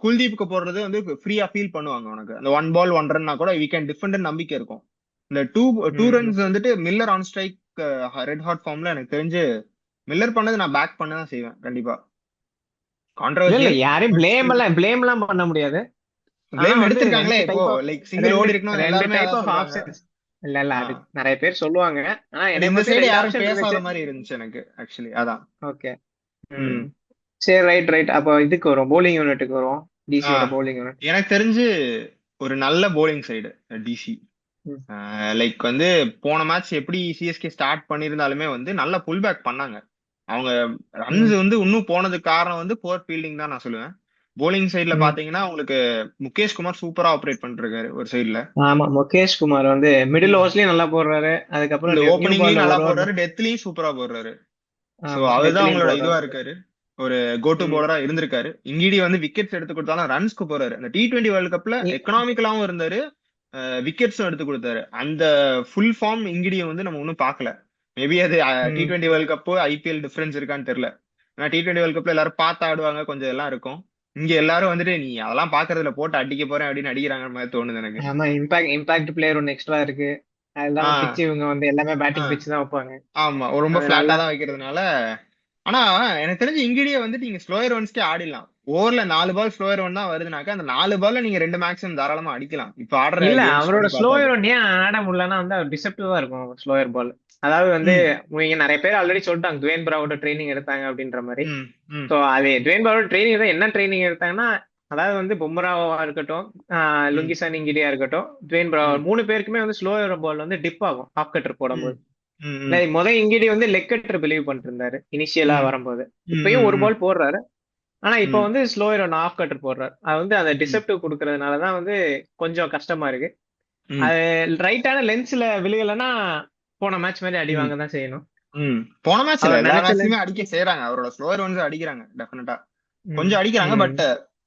குல்தீப்புக்கு போடுறது வந்து ஃப்ரீயா ஃபீல் பண்ணுவாங்க. உனக்கு அந்த ஒன் பால் ஒன் ரன்னா கூட வி கேன் டிஃபெண்ட் நம்பிக்கை இருக்கும். இந்த டூ டூ ம், ம். ரன்ஸ் வந்துட்டு Miller on strike red hot ஃபார்ம்ல எனக்கு தெரிஞ்சு மில்லர் பண்ணது நான் பேக் பண்ண தான் செய்வேன் கண்டிப்பா. இல்ல இல்ல, கான்ட்ரவர்சியல் யாரையும் பட் ஸ்டில் பிளேம் எல்லாம் பண்ண முடியாது. ஆனா பிளேம் வந்து எடுத்திருக்காங்களே ரெண்டு இப்போ. டைப் ஆஃப் லைக் சிங்கிள் ரெண்டு ஓடி இருக்கணும் ரெண்டு எல்லாருமே டைப் அதான் ஆஃப் சொல்றாங்க. ஆப்ஷன்ஸ். இல்ல இல்ல, அது ஆஹ் நிறைய பேர் சொல்லுவாங்க. ஆனா பட் என்னை இந்த பத்தி சைடு ரெண்டு யாரும் ஆப்ஷன் பேசாத இருந்துச்சு. மாதிரி இருந்துச்சு எனக்கு ஆக்சுவலி அதான். ஓகே. ம். ம். சரி, ரைட் ரைட். அப்போ இதுக்கு வரும், போலிங் யூனிட்டுக்கு வரும். டிசியோட ஆஹ் போலிங் யூனிட். எனக்கு தெரிஞ்சு ஒரு நல்ல போலிங் சைடு டிசி. லைக் வந்து போன மேட்ச் எப்படி சிஎஸ்கே ஸ்டார்ட் பண்ணியிருந்தாலுமே வந்து நல்ல புல் பேக் பண்ணாங்க அவங்க. ரன்ஸ் ம். வந்து இன்னும் போனதுக்கு காரணம் வந்து போர் ஃபீல்டிங் தான் நான் சொல்லுவேன். போலிங் சைட்ல ம். பாத்தீங்கன்னா உங்களுக்கு முகேஷ் குமார் சூப்பரா ஆப்ரேட் பண்ணிட்டு இருக்காரு ஒரு சைட்ல. ஆமா, முகேஷ் குமார் வந்து மிடில் ஓவர்ஸ்லயும் நல்லா போடுறாரு. அதுக்கப்புறம் இந்த நியூ ஓப்பனிங்லயும் பால்ல நல்லா ஒரு ஓவர். போடுறாரு, டெத்லயும் சூப்பரா போடுறாரு. சோ ஆமா, அதுதான் டெத்லயும் அவங்களோட இதுவா போடுறாரு. இருக்காரு. ஒரு கோட்டு ம். பவுலரா இருந்திருக்காரு. இங்கிடி வந்து விக்கெட்ஸ் எடுத்து கொடுத்தாலும் ரன்ஸ்க்கு போறாரு. அந்த T20 வேர்ல்ட் கப்ல இ- எக்கனாமிக்கலாவும் இருந்தாரு, விக்கெட்ஸும் எடுத்து கொடுத்தாரு. அந்த ஃபுல் ஃபார்ம் இங்கிடியை வந்து நம்ம இன்னும் பார்க்கல. மேபி அது ம். T20 world cup IPL difference இருக்கான்னு தெரியல. ஆனா T20 வேர்ல்ட் கப்ல எல்லாரும் பார்த்து ஆடுவாங்க, கொஞ்சம் எல்லாம் இருக்கும். இங்க எல்லாரும் வந்துட்டு நீ அதெல்லாம் பாக்குறதுல போட்டு அடிக்க போறேன் அப்படின்னு அடிக்கிறாங்க மாதிரி தோணுது எனக்கு. ஆமா, இம்பாக்ட் பிளேயர் ஒன்னு எக்ஸ்ட்ரா இருக்கு. அது இல்லாம ஆஹ் பிச்சு இவங்க வந்து எல்லாமே பேட்டிங் ஆஹ் பிச்சு தான் வைப்பாங்க. ஆமா, ரொம்ப அது பிளாட்டா நல்லா. தான் வைக்கிறதுனால. ஆனா எனக்கு தெரிஞ்சு இங்கிடியே வந்துட்டு நீங்க ஸ்லோயர் ஒன்ஸ்க்கே ஆடிடலாம். ஓவர்ல 4 பால் ஸ்லோயர் ஒன் தான் வருதுனாக்கா அந்த 4 பால்ல நீங்க 2 மேக்ஸிமம் தாராளமா அடிக்கலாம் இப்ப ஆடுற இல்ல, கேம்ஸ் அவரோட படி பார்த்தாக்க. ஸ்லோயர் ஏன் ஆட முடியலன்னா வந்து அவர் டிசப்டிவா இருக்கும் ஸ்லோயர் பால். அதாவது வந்து ம் இவங்க நிறைய பேர் ஆல்ரெடி சொல்லிட்டாங்க டுவேன் பிராவோட ட்ரைனிங் எடுத்தாங்க அப்படின்ற மாதிரி. ம் ம் ஸோ அது டுவேன் பிராவோட ட்ரைனிங் தான். என்ன ட்ரைனிங் எடுத்தாங்கன்னா, அதாவது வந்து பும்ராவா இருக்கட்டும், ம் லுங்கிசான் இங்கிடியா இருக்கட்டும், டுவேன் பிராவோ ம் மூணு பேருக்குமே வந்து ஸ்லோயர் பால் வந்து டிப் ஆகும் ஆஃப் கட்டர் ம் போடும்போது. ம் ம் இல்ல, இங்கிடி வந்து லெக் கட்டர் பிலீவ் பண்ணிட்டு இருந்தாரு இனிஷியலா ம் வரும்போது. ம் இப்பயும் ஒரு ம் பால் போடுறாரு. ஆனா இப்ப ம் வந்து ஸ்லோயர் ஒன் ஆஃப் கட்டர் போடுறாரு. அது வந்து அந்த ம் டிசப்டிவ் கொடுக்கறதுனாலதான் வந்து கொஞ்சம் கஷ்டமா இருக்கு. ம் அது ரைட்டான லென்ஸ்ல விழுகலைன்னா போன மேட்ச் மாதிரி அடி ம் வாங்க தான் செய்யணும். ம் போன மேட்ச்ல அவர் எல்லா நினைச்ச மேட்ச்லயுமே அடிக்க செய்யறாங்க, அவரோட ஸ்லோயர் ஒன்ஸ் அடிக்கிறாங்க டெஃபினட்டா. ம், கொஞ்சம் அடிக்கிறாங்க ம், பட்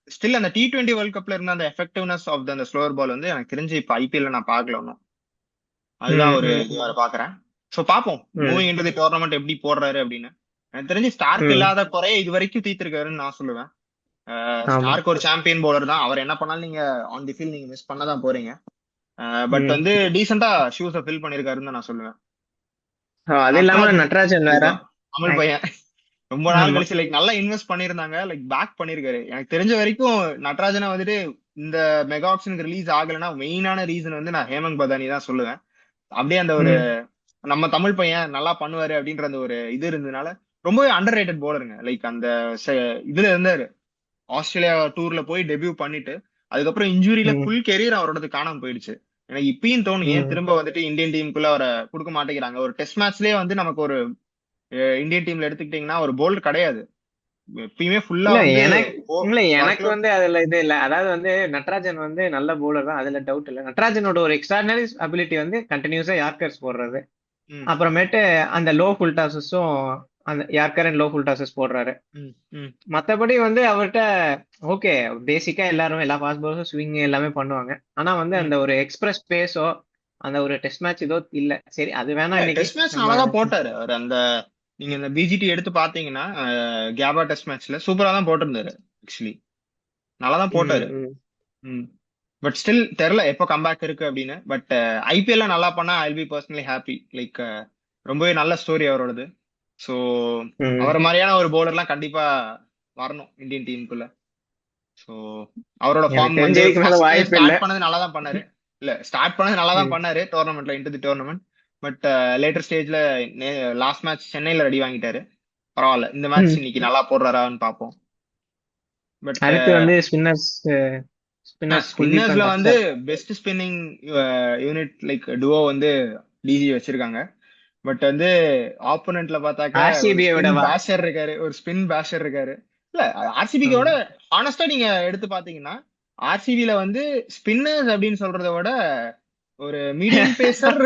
ஸ்டில் அந்த T20 வேர்ல்ட் கப்ல இருந்த அந்த எஃபெக்டிவ்னஸ் ஆஃப் அந்த ஸ்லோயர் பால் வந்து எனக்கு தெரிஞ்சு இப்ப ஐபிஎல்ல நான் பார்க்கல ஒன்னும். அதுதான் ம், ஒரு ம், இதுவா பாக்குறேன். சோ பாப்போம் ம், மூவிங் இன்டு தி டோர்னமெண்ட் எப்படி போடுறாரு அப்படின்னு. எனக்கு தெரிஞ்சு ஸ்டார்க் ம். இல்லாத குறைய இது வரைக்கும் தீர்த்திருக்காருன்னு நான் சொல்லுவேன். ஆமா. ஸ்டார்க் ஒரு சாம்பியன் பவுலர் தான், அவர் என்ன பண்ணாலும் நீங்க ஆன் தி ஃபீல்ட் நீங்க மிஸ் பண்ண தான் போறீங்க. பட் ம். வந்து டீசெண்டா ஷூஸ ஃபில் பண்ணிருக்காருன்னு தான் நான் சொல்லுவேன். அது இல்லாம நட்ராஜ் நட்ராஜன் வேற. அதுதான் தமிழ் ஆக்- பையன். ரொம்ப நாள் ஆமா. கழிச்சு லைக் நல்லா இன்வெஸ்ட் பண்ணிருந்தாங்க, லைக் பேக் பண்ணிருக்காரு. எனக்கு தெரிஞ்ச வரைக்கும் நட்ராஜனை வந்துட்டு இந்த மெகா ஆப்ஷனுக்கு ரிலீஸ் ஆகலைன்னா மெயினான ரீசன் வந்து நான் ஹேமந்த் பதானி தான் சொல்லுவேன். அப்படியே அந்த ஒரு ம், நம்ம தமிழ் பையன் நல்லா பண்ணுவாரு அப்படின்ற அந்த ஒரு இது இருந்ததுனால ரொம்பவே அண்டர் ரேட்டட் போலருங்க. லைக் அந்த இதுல இருந்தாரு, ஆஸ்திரேலியா டூர்ல போய் டெபியூ பண்ணிட்டு அதுக்கப்புறம் இன்ஜுரியில ம், ஃபுல் கெரியர் அவரோடது காணாம போயிடுச்சு. எனக்கு இப்பயும் தோணும் ஏன் ம். திரும்ப வந்துட்டு இந்தியன் டீமுக்குள்ள அவரை கொடுக்க மாட்டேங்கிறாங்க. ஒரு டெஸ்ட் மேட்ச்லயே வந்து நமக்கு ஒரு இந்தியன் டீம்ல எடுத்துக்கிட்டீங்கன்னா ஒரு போல்டர் கிடையாது. எப்பயுமே ஃபுல்லா இல்ல வந்து எனக்கு இல்ல ஒர்க் எனக்கு லோட். வந்து அதுல இது இல்ல. அதாவது வந்து நட்ராஜன் வந்து நல்ல பவுலர் தான், அதுல டவுட் இல்ல. நட்ராஜனோட ஒரு எக்ஸ்ட்ராடினரி அபிலிட்டி வந்து கண்டினியூஸா யார்கர்ஸ் போடுறது. ம் அப்புறமேட்டு அந்த லோ ஃபுல் டாஸஸும், அந்த யார்கர் அண்ட் லோ ஃபுல் டாஸஸ் போடுறாரு. ம் ம் மத்தபடி வந்து அவர்கிட்ட ஓகே, பேசிக்கா எல்லாருமே எல்லா ஃபாஸ்ட் பவுலர்ஸும் ஸ்விங் எல்லாமே பண்ணுவாங்க. ஆனா வந்து ம் அந்த ஒரு எக்ஸ்பிரஸ் பேஸோ அந்த ஒரு டெஸ்ட் மேட்ச் இதோ இல்ல. சரி, அது வேணாம் இன்னைக்கு டெஸ்ட் மேட்ச் நம்ம. நல்லா தான் போட்டாரு அவர். அந்த நீங்க இந்த பிஜிடி எடுத்து பாத்தீங்கன்னா கேபா டெஸ்ட் மேட்ச்ல சூப்பரா தான் போட்டிருந்தாரு ஆக்சுவலி. நல்லா தான் ம், போட்டாரு. ம். ம் பட் ஸ்டில் தெரியல எப்போ கம்பேக் இருக்கு அப்படின்னு. பட் ஐபிஎல்ல நல்லா பண்ணா I P personally happy. Like ரொம்பவே நல்ல ஸ்டோரி அவரோடது. ஸோ ம். அவர் மாதிரியான ஒரு பவுலர்லாம் கண்டிப்பா வரணும் இந்தியன் டீமுக்குள்ள. ஸோ அவரோட எனக்கு ஃபார்ம் தெரிஞ்ச வந்து இதுக்கு மேல ஃபர்ஸ்ட் வாய்ப்பு இல்ல. ஸ்டார்ட் பண்ணது நல்லா தான் பண்ணாரு. இல்ல ஸ்டார்ட் பண்ணது நல்லா தான் ம், பண்ணாரு டோர்னமெண்ட்ல into the tournament. But later ஸ்டேஜ்ல லாஸ்ட் மேட்ச் சென்னையில ரெடி வாங்கிட்டாரு. பரவாயில்ல, இந்த மேட்ச் ம். இன்னைக்கு நல்லா போடுறாரான்னு பார்ப்போம். பட் அடுத்து வந்து ஸ்பின்னர்ஸ். குல்தீப் ஸ்பின்னர்ஸ்ல தான் வந்து கடைசியா. பெஸ்ட் ஸ்பின்னிங் யூனிட் லைக் டுவோ வந்து டிஜி வச்சிருக்காங்க. பட் வந்து ஆப்போனன்ட்ல பார்த்தாக்க ஒரு ஆர்சிபியை ஸ்பின் விடவா? பேஷர் இருக்காரு, ஒரு ஸ்பின் பேஷர் இருக்காரு. இல்ல ஆர்சிபிக்கோட ம், ஹானஸ்டா நீங்க எடுத்து பாத்தீங்கன்னா ஆர்சிபில வந்து ஸ்பின்னர்ஸ் அப்படின்னு சொல்றத விட ஒரு மீடியம் பேசர்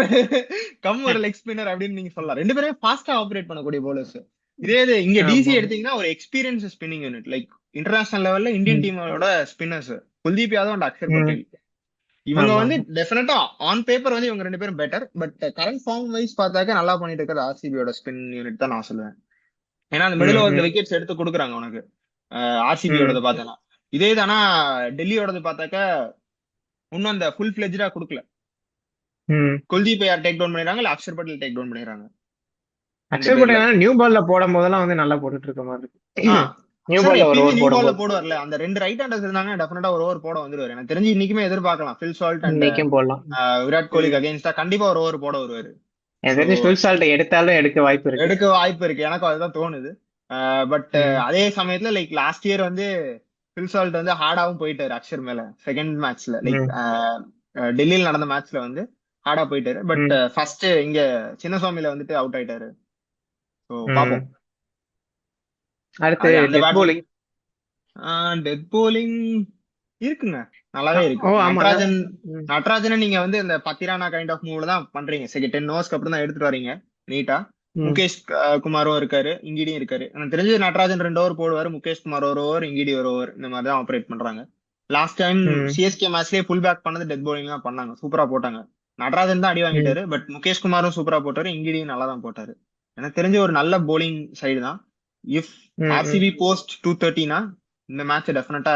கம் ஒரு லெக் ஸ்பின்னர் அப்படின்னு நீங்க சொல்லலாம். ரெண்டு பேரும் ஃபாஸ்டா ஆப்ரேட் பண்ணக்கூடிய போலர்ஸ். இதே இது இங்க டிசி ஆமா. எடுத்தீங்கன்னா ஒரு experience spinning unit, like international லெவல்ல இந்தியன் ம். டீமோட ஸ்பின்னர்ஸ் குல்தீப் யாதவ் அண்ட் அக்ஷர் ம். பட்டேல். இவங்க ஆமா வந்து ஆமா. டெஃபினட்டா ஆன் பேப்பர் வந்து இவங்க ரெண்டு பேரும் better. But current form wise பார்த்தாக்க நல்லா பண்ணிட்டு இருக்கிறது ஆர்சிபியோட ஸ்பின் யூனிட் தான் நான் சொல்லுவேன். ஏன்னா அந்த மிடில் ம். ஓவர்ல ம். விக்கெட்ஸ் எடுத்து கொடுக்குறாங்க உனக்கு. ம். ஆர்சிபியோடது பார்த்தேன்னா இதே தானா டெல்லியோடது பார்த்தாக்க இன்னும் அந்த ஃபுல் ஃபிளெஜ்டா கொடுக்கல. ம். குல்தீப் யார் டேக் டவுன் பண்ணிடுறாங்க, இல்ல அக்ஷர் பட்டேல் டேக் டவுன் பண்ணிடுறாங்க ரெண்டு அக்ஷர் பேர்ல. பட்டேல் நியூ பால்ல போடும் போதெல்லாம் வந்து நல்லா போட்டுட்டு இருக்க மாதிரி ஆ இருக்கு. நியூ சார் பால்ல ஒரு எப்பயுமே ஓவர் நியூ பால்ல போடும்போது போடுவார்ல. அந்த ரெண்டு ரைட் ஹேண்டர்ஸ் இருந்தாங்க டெஃபினட்டா ஒரு ஓவர் போட வந்துருவாரு. எனக்கு தெரிஞ்சு இன்னைக்குமே எதிர்பார்க்கலாம் ஃபில் சால்ட் அண்ட் இன்னைக்கும் போடலாம். விராட் ம். கோலிக்கு அகைன்ஸ்டா கண்டிப்பா ஒரு ஓவர் போட வருவாரு. எனக்கு சோ தெரிஞ்சு ஃபுல் சால்ட் எடுத்தாலும் எடுக்க வாய்ப்பு இருக்கு. எடுக்க வாய்ப்பு இருக்கு, எனக்கும் அதுதான் தோணுது. பட் ம். அதே சமயத்துல லைக் லாஸ்ட் இயர் வந்து ஃபில் சால்ட் வந்து ஹார்டாவும் போயிட்டாரு அக்ஷர் மேல செகண்ட் மேட்ச்ல. லைக் ம். டெல்லியில நடந்த மேட்ச்ல வந்து ஹார்டா போயிட்டாரு. பட் ம். ஃபர்ஸ்ட் இங்க சின்னசுவாமியில வந்துட்டு அவுட் ஆயிட்டாரு. ஸோ பாப்போம். ம். அடுத்து அது அந்த டெத் பேட்டில் போலிங். டெத் போலிங் இருக்குங்க, நல்லாவே இருக்கு. ஓ ஆமா. ம். நட்ராஜனை நீங்க வந்து இந்த பத்திரானா கைண்ட் ஆஃப் மூவ்ல தான் பண்றீங்க. சரி 10 ஓவர்ஸ்க்கு அப்புறம் தான் எடுத்துட்டு வரீங்க நீட்டா. ம். முகேஷ் குமாரும் இருக்காரு, இங்கிடியும் இருக்காரு. எனக்கு தெரிஞ்சு நட்ராஜன் 2 ஓவர் போடுவாரு, முகேஷ் குமார் ஒரு ஓவர், இங்கிடி ஒரு ஓவர், இந்த மாதிரி தான் ஆப்ரேட் பண்றாங்க. லாஸ்ட் டைம் ம். சிஎஸ்கே மேட்ச்லயே புல் பேக் பண்ணது டெத் போலிங் தான் பண்ணாங்க, சூப்பரா போட்டாங்க. நடராஜன் தான் அடி ம். வாங்கிட்டாரு, பட் முகேஷ் குமாரும் சூப்பரா போட்டாரு, இங்கிடியும் நல்லா தான் போட்டாரு. எனக்கு தெரிஞ்ச ஒரு நல்ல போலிங் சைடு தான். இஃப் ம். ம். ஆர்சிபி போஸ்ட் 230னா இந்த மேட்ச் டெஃபினட்டா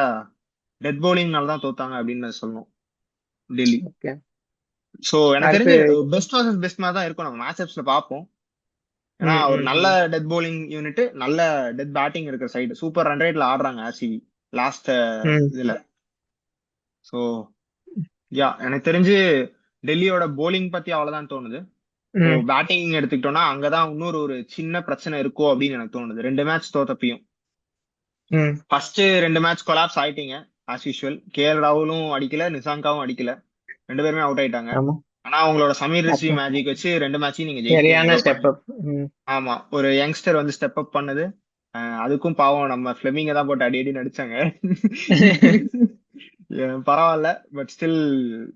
டெத் போலிங்னால தான் தோத்தாங்க அப்படின்னு சொல்லணும் டெல்லி. ஓகே. சோ எனக்கு அடுத்து. தெரிஞ்சு பெஸ்ட் வர்சஸ் பெஸ்ட் மாதிரி தான் இருக்கும், நம்ம மேட்ச்அப்ஸ்ல பார்ப்போம். ஏன்னா ம். ஒரு ம். நல்ல ம். டெத் போலிங் யூனிட், நல்ல டெத் பேட்டிங் இருக்கிற சைடு, சூப்பர் ரன் ரேட்ல ஆடுறாங்க ஆர்சிபி லாஸ்ட் ம். இதுல. சோ யா எனக்கு தெரிஞ்சு டெல்லியோட போலிங் பத்தி அவ்வளவுதான் தோணுது. ஸோ ம். பேட்டிங் எடுத்துக்கிட்டோம்னா அங்கதான் இன்னொரு ஒரு சின்ன பிரச்சனை இருக்கோ அப்படின்னு எனக்கு தோணுது. ரெண்டு மேட்ச் தோத்தப்பையும் ம். ஃபர்ஸ்ட் ரெண்டு மேட்ச் கொலாப்ஸ் ஆயிட்டீங்க ஆஸ் யூஷுவல். ராகுலும் அடிக்கல, நிசாங்காவும் அடிக்கல, ரெண்டு பேருமே அவுட் ஆயிட்டாங்க. ஆமா. ஆனா உங்களோட சமீர் ரிஸ்வி அப்போ மேஜிக் வச்சு ரெண்டு மேட்சையும் நீங்க ஜெயிச்சிட்டீங்க சரியான ஏதோ ஸ்டெப் பண்ணி. அப். ம். ஆமா, ஒரு யங்ஸ்டர் வந்து ஸ்டெப் அப் பண்ணது. அதுக்கும் பாவம் நம்ம ஃபிளெமிங்க தான் போட்டு அடி அடி நடிச்சாங்க. பரவாயில்ல, பட் ஸ்டில்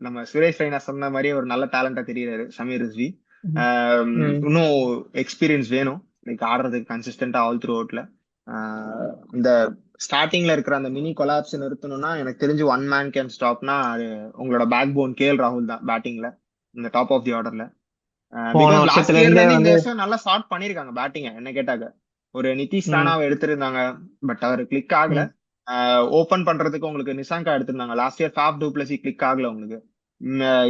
நம்ம சுரேஷ் ரெய்னா சொன்ன மாதிரி ஒரு நல்ல டேலண்டா தெரியுறாரு சமீர் ரிஸ்வி. ம். ம். இன்னும் எக்ஸ்பீரியன்ஸ் வேணும், லைக் ஆடுறதுக்கு கன்சிஸ்டன்டா ஆல் த்ரூ அவுட்ல. இந்த ஸ்டார்டிங்ல இருக்கிற அந்த மினி கொலாப்ஸ் நிறுத்தணும்னா எனக்கு தெரிஞ்சு ஒன் மேன் கேன் ஸ்டாப்னா அது உங்களோட பேக் போன் ராகுல் தான் பேட்டிங்ல, இந்த டாப் ஆஃப் தி ஆர்டர்ல. போன பிகாஸ் லாஸ்ட் வருஷத்துல இயர்ல இருந்தே இருந்து இந்த வந்து. வருஷம் நல்லா ஸ்டார்ட் பண்ணிருக்காங்க பேட்டிங்க என்ன கேட்டாங்க. ஒரு நிதிஷ் ம். ராணாவை எடுத்திருந்தாங்க, பட் அவர் கிளிக் ஆகல. ம். ஓபன் பண்றதுக்கு உங்களுக்கு நிசாங்கா எடுத்திருந்தாங்க லாஸ்ட் இயர். ஃபேப் டூப்ளசி கிளிக் ஆகல உங்களுக்கு.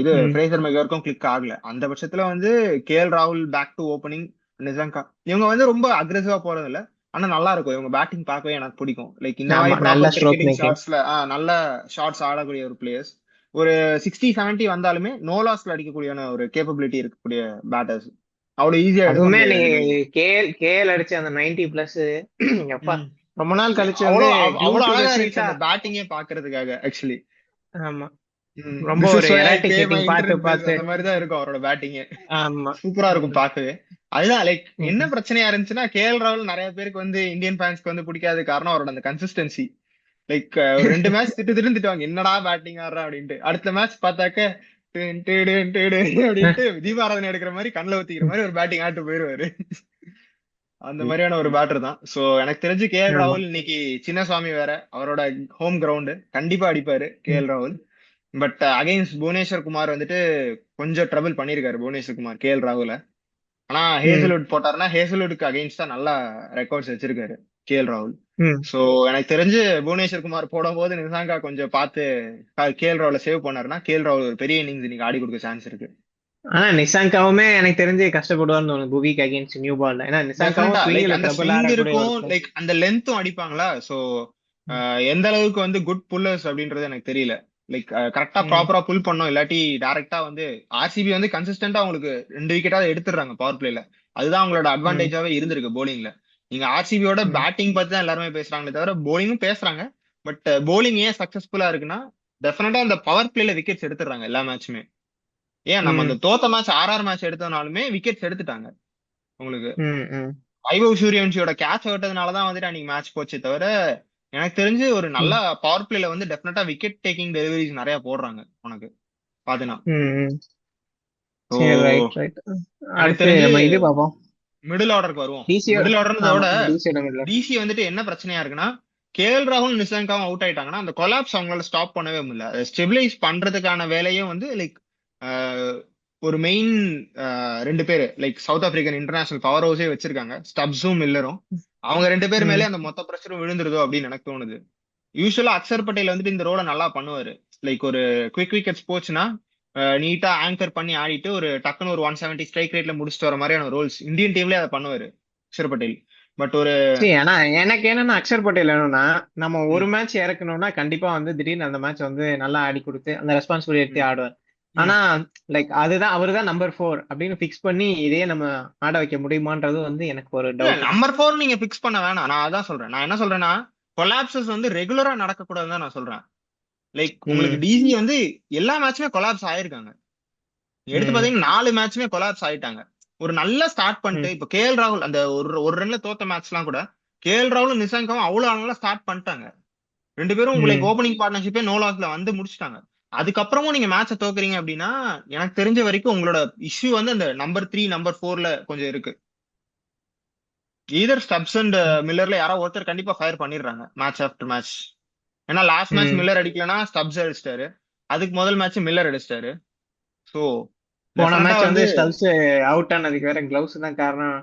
இது ம். ஃப்ரேசர் மெகருக்கும் கிளிக் ஆகல. அந்த பட்சத்துல வந்து ராகுல் பேக் டு ஓப்பனிங், நிசாங்கா இவங்க வந்து ரொம்ப அக்ரெசிவா போறது இல்ல. ஆனா நல்லா இருக்கும், இவங்க பேட்டிங் பார்க்கவே எனக்கு பிடிக்கும். லைக் இந்த ஆமா, மாதிரி நல்ல ப்ராப்பர் ஸ்ட்ரோக் கிரிக்கெட்டிங் மேக்கிங். ஷாட்ஸ்ல நல்ல ஷாட்ஸ் ஆடக்கூடிய ஒரு பிளேயர்ஸ். ஒரு 60-70 வந்தாலுமே நோ லாஸ்ல அடிக்கக்கூடிய ஒரு கேப்பபிலிட்டி இருக்கக்கூடிய பேட்டர்ஸ். அவ்வளவு ஈஸியா எடுக்க அதுவுமே முடியாது நீ ரெண்டுமே. கேஎல் கேஎல் அடிச்ச அந்த 90 பிளஸ் எப்பா, ம். ரொம்ப நாள் கழிச்சு வந்து அவ்வளவு டியூ அவ்வளவு டு த அழகா இருந்துச்சு ஸ்வீட்டா. அந்த பேட்டிங்கே பாக்குறதுக்காக ஆக்சுவலி. ஆமா, ரொம்ப திஸ் ஒரு is why I erratic pay my hitting பார்த்து இன்டர்நெட் பில்ஸ், பார்த்து. அந்த மாதிரி தான் இருக்கும் அவரோட பேட்டிங். ஆமா. சூப்பரா இருக்கும் ம். பார்க்கவே. அதுதான் லைக் என்ன ம். பிரச்சனையா இருந்துச்சுன்னா ராகுல் நிறைய பேருக்கு வந்து இந்தியன் ஃபேன்ஸ்க்கு வந்து பிடிக்காத காரணம் அவரோட அந்த கன்சிஸ்டன்சி. லைக் ஒரு ரெண்டு மேட்ச் திட்டுவாங்க, என்னடா பேட்டிங் ஆடுறா அப்படின்ட்டு. அடுத்த மேட்ச் பார்த்தாக்க அப்படின்ட்டு தீபாராதனை எடுக்கிற மாதிரி கண்ணில் ஊத்திக்கிற மாதிரி ஒரு பேட்டிங் ஆட்டு போயிருவாரு. அந்த மாதிரியான ஒரு பேட்டர் தான். சோ எனக்கு தெரிஞ்சு ஆமா. ராகுல் இன்னைக்கு சின்னசுவாமி வேற, அவரோட ஹோம் கிரவுண்டு, கண்டிப்பா அடிப்பாரு ம். ராகுல். பட் அகைன்ஸ்ட் புவனேஸ்வர் குமார் வந்துட்டு கொஞ்சம் ட்ரபிள் பண்ணிருக்காரு புவனேஸ்வர் குமார் ராகுல. ஆனா ம். ஹேசல்வுட் போட்டாருன்னா ஹேசல்வுட்க்கு அகைன்ஸ்டா நல்லா ரெக்கார்ட்ஸ் வச்சிருக்காரு ராகுல். ம். சோ எனக்கு தெரிஞ்சு புவனேஸ்வர் குமார் போடும்போது நிசாங்கா கொஞ்சம் பார்த்து ராகுல சேவ் பண்ணாருன்னா ராகுல் ஒரு பெரிய இன்னிங்ஸ் இன்னைக்கு ஆடி கொடுக்க சான்ஸ் இருக்கு. ஆனா நிசாங்காவுமே எனக்கு தெரிஞ்சு கஷ்டப்படுவார்னு தோணுது புவிக்கு அகைன்ஸ்ட் நியூ பால்ல. ஏன்னா நிசாங்காவும் டெஃபினட்டா லைக் ஸ்விங்ல அந்த ட்ரபிள் ஆடக்கூடிய ஸ்விங்கிற்கும் ஒரு பிளேயர். லைக் அந்த லென்த்தும் அடிப்பாங்களா. சோ எந்த அளவுக்கு வந்து குட் புல்லர்ஸ் அப்படின்றது எனக்கு தெரியல. லைக் கரெக்டா ம். ப்ராப்பரா புல் பண்ணோம், இல்லாட்டி டைரக்டா வந்து ஆர்சிபி வந்து கன்சிஸ்டன்டா உங்களுக்கு 2 விக்கெட்டாவது எடுத்துடுறாங்க பவர் பிளேல. அதுதான் அவங்களோட ம். அட்வான்டேஜாவே இருந்திருக்கு போலிங்ல. நீங்க ஆர்சிபியோட ம். பேட்டிங் பத்தி தான் எல்லாருமே பேசுறாங்களே தவிர போலிங்கும் பேசுறாங்க. பட் போலிங் ஏன் சக்சஸ்ஃபுல்லா இருக்குன்னா டெஃபினட்டா அந்த பவர் பிளேல விக்கெட்ஸ் எடுத்துடுறாங்க எல்லா மேட்சுமே. ஏன் நம்ம அந்த ம். தோத்த மேட்ச் மேட்ச் எடுத்தனாலுமே விக்கெட்ஸ் எடுத்துட்டாங்க உங்களுக்கு. ம். ம். வைபவ் சூரியவன்ஷியோட கேட்ச் விட்டதுனாலதான் வந்துட்டு அன்னைக்கு மேட்ச் போச்சே தவிர, எனக்கு தெரிஞ்சு ஒரு நல்ல பவர் பிளேல வந்து டெஃபினட்டா விக்கெட் டேக்கிங் டெலிவரிஸ் நிறைய போடுறாங்க உனக்கு பாத்தீங்கன்னா. ம். ம். ஸோ சரி, ரைட் ரைட். எனக்கு அடுத்து தெரிஞ்சு நம்ம இது பார்ப்போம். மிடில் ஆர்டருக்கு வருவோம். டிசியோட. மிடில் ஆர்டர்ன்றத ஆமா, விட டிசியோட மிடில். டிசி வந்துட்டு என்ன பிரச்சனையா இருக்குன்னா, கேஎல் ராகுல் நிஷாங்காவும் அவுட் ஆயிட்டாங்கன்னா அந்த கொலாப்ஸ் அவங்களால ஸ்டாப் பண்ணவே முடியல. அதை ஸ்டெபிலைஸ் பண்றதுக்கான வேலையும் வந்து லைக் ஒரு மெயின் ரெண்டு பேர் like South African international power ஹவுஸே வச்சிருக்காங்க, ஸ்டப்ஸும் மில்லரும். அவங்க ரெண்டு பேர் ம் மேலே அந்த மொத்த பிரஷரும் விழுந்துருதோ அப்படின்னு எனக்கு தோணுது. யூஸ்வலா அக்ஷர் பட்டேல் வந்துட்டு இந்த ரோலை நல்லா பண்ணுவாரு. லைக் ஒரு குவிக் விக்கெட்ஸ் போச்சுன்னா நீட்டா ஆங்கர் பண்ணி ஆடிட்டு ஒரு டக்குன்னு ஒரு 170 ஸ்ட்ரைக் ரேட்ல முடிச்சுட்டு வர மாதிரியான ரோல்ஸ் இந்தியன் டீம்லயே அதை பண்ணுவாரு அக்ஷர் பட்டேல். பட் ஒரு சரி, ஆனா எனக்கு என்னன்னா அக்ஷர் பட்டேல் என்னன்னா, நம்ம ஒரு ம், மேட்ச் இறக்கணும்னா கண்டிப்பா வந்து திடீர்னு அந்த மேட்ச் வந்து நல்லா ஆடி கொடுத்து அந்த ரெஸ்பான்சிபிலிட்டி எடுத்து ம், ஆடுவார். ம். ஆனா லைக் அதுதான் அவர்தான் நம்பர் 4 அப்படின்னு பிக்ஸ் பண்ணி இதே நம்ம ஆட வைக்க முடியுமான்றது வந்து எனக்கு ஒரு இல்ல டவுட் தான். நம்பர் 4 நீங்க பிக்ஸ் பண்ண வேணாம். நான் அதான் சொல்றேன். நான் என்ன சொல்றேன்னா கொலாப்சஸ் வந்து ரெகுலரா நடக்கக்கூடாதுன்னு தான் நான் சொல்றேன். லைக் உங்களுக்கு ம் டிசி வந்து எல்லா மேட்சுமே கொலாப்ஸ் ஆயிருக்காங்க. எடுத்து ம் பாத்தீங்கன்னா 4 மேட்சுமே கொலாப்ஸ் ஆயிட்டாங்க. ஒரு நல்ல ஸ்டார்ட் பண்ணிட்டு ம் இப்ப கேஎல் ராகுல் அந்த ஒரு ஒரு ரன்ல தோத்த மேட்ச் எல்லாம் கூட கேஎல் ராகுலும் நிசாங்காவும் அவ்வளவு நல்லா ஸ்டார்ட் பண்ணிட்டாங்க. ரெண்டு பேரும் உங்களுக்கு ம் ஓப்பனிங் பார்ட்னர்ஷிப்பே நோ லாஸ்ல வந்து முடிச்சிட்டாங்க. அதுக்கப்புறமும் நீங்க மேட்ச தோக்குறீங்க அப்படின்னா எனக்கு தெரிஞ்ச வரைக்கும் உங்களோட இஷ்யூ வந்து அந்த நம்பர் 3 நம்பர் 4ல கொஞ்சம் இருக்கு. ஈதர் ஸ்டப்ஸ் அண்ட் மில்லர்ல யாரோ ஒருத்தர் கண்டிப்பா ஃபயர் பண்ணிடுறாங்க மேட்ச் ஆஃப்டர் மேட்ச். ஏன்னா லாஸ்ட் மேட்ச் ம் மில்லர் அடிக்கலனா ஸ்டப்ஸ் அடிச்சிட்டாரு. அதுக்கு முதல் மேட்ச் மில்லர் அடிச்சிட்டாரு. ஸோ போன டெஃபினட்டா மேட்ச் வந்து வந்து ஸ்டல்ஸ் அவுட் ஆனதுக்கு வேற கிளவுஸ் தான் காரணம்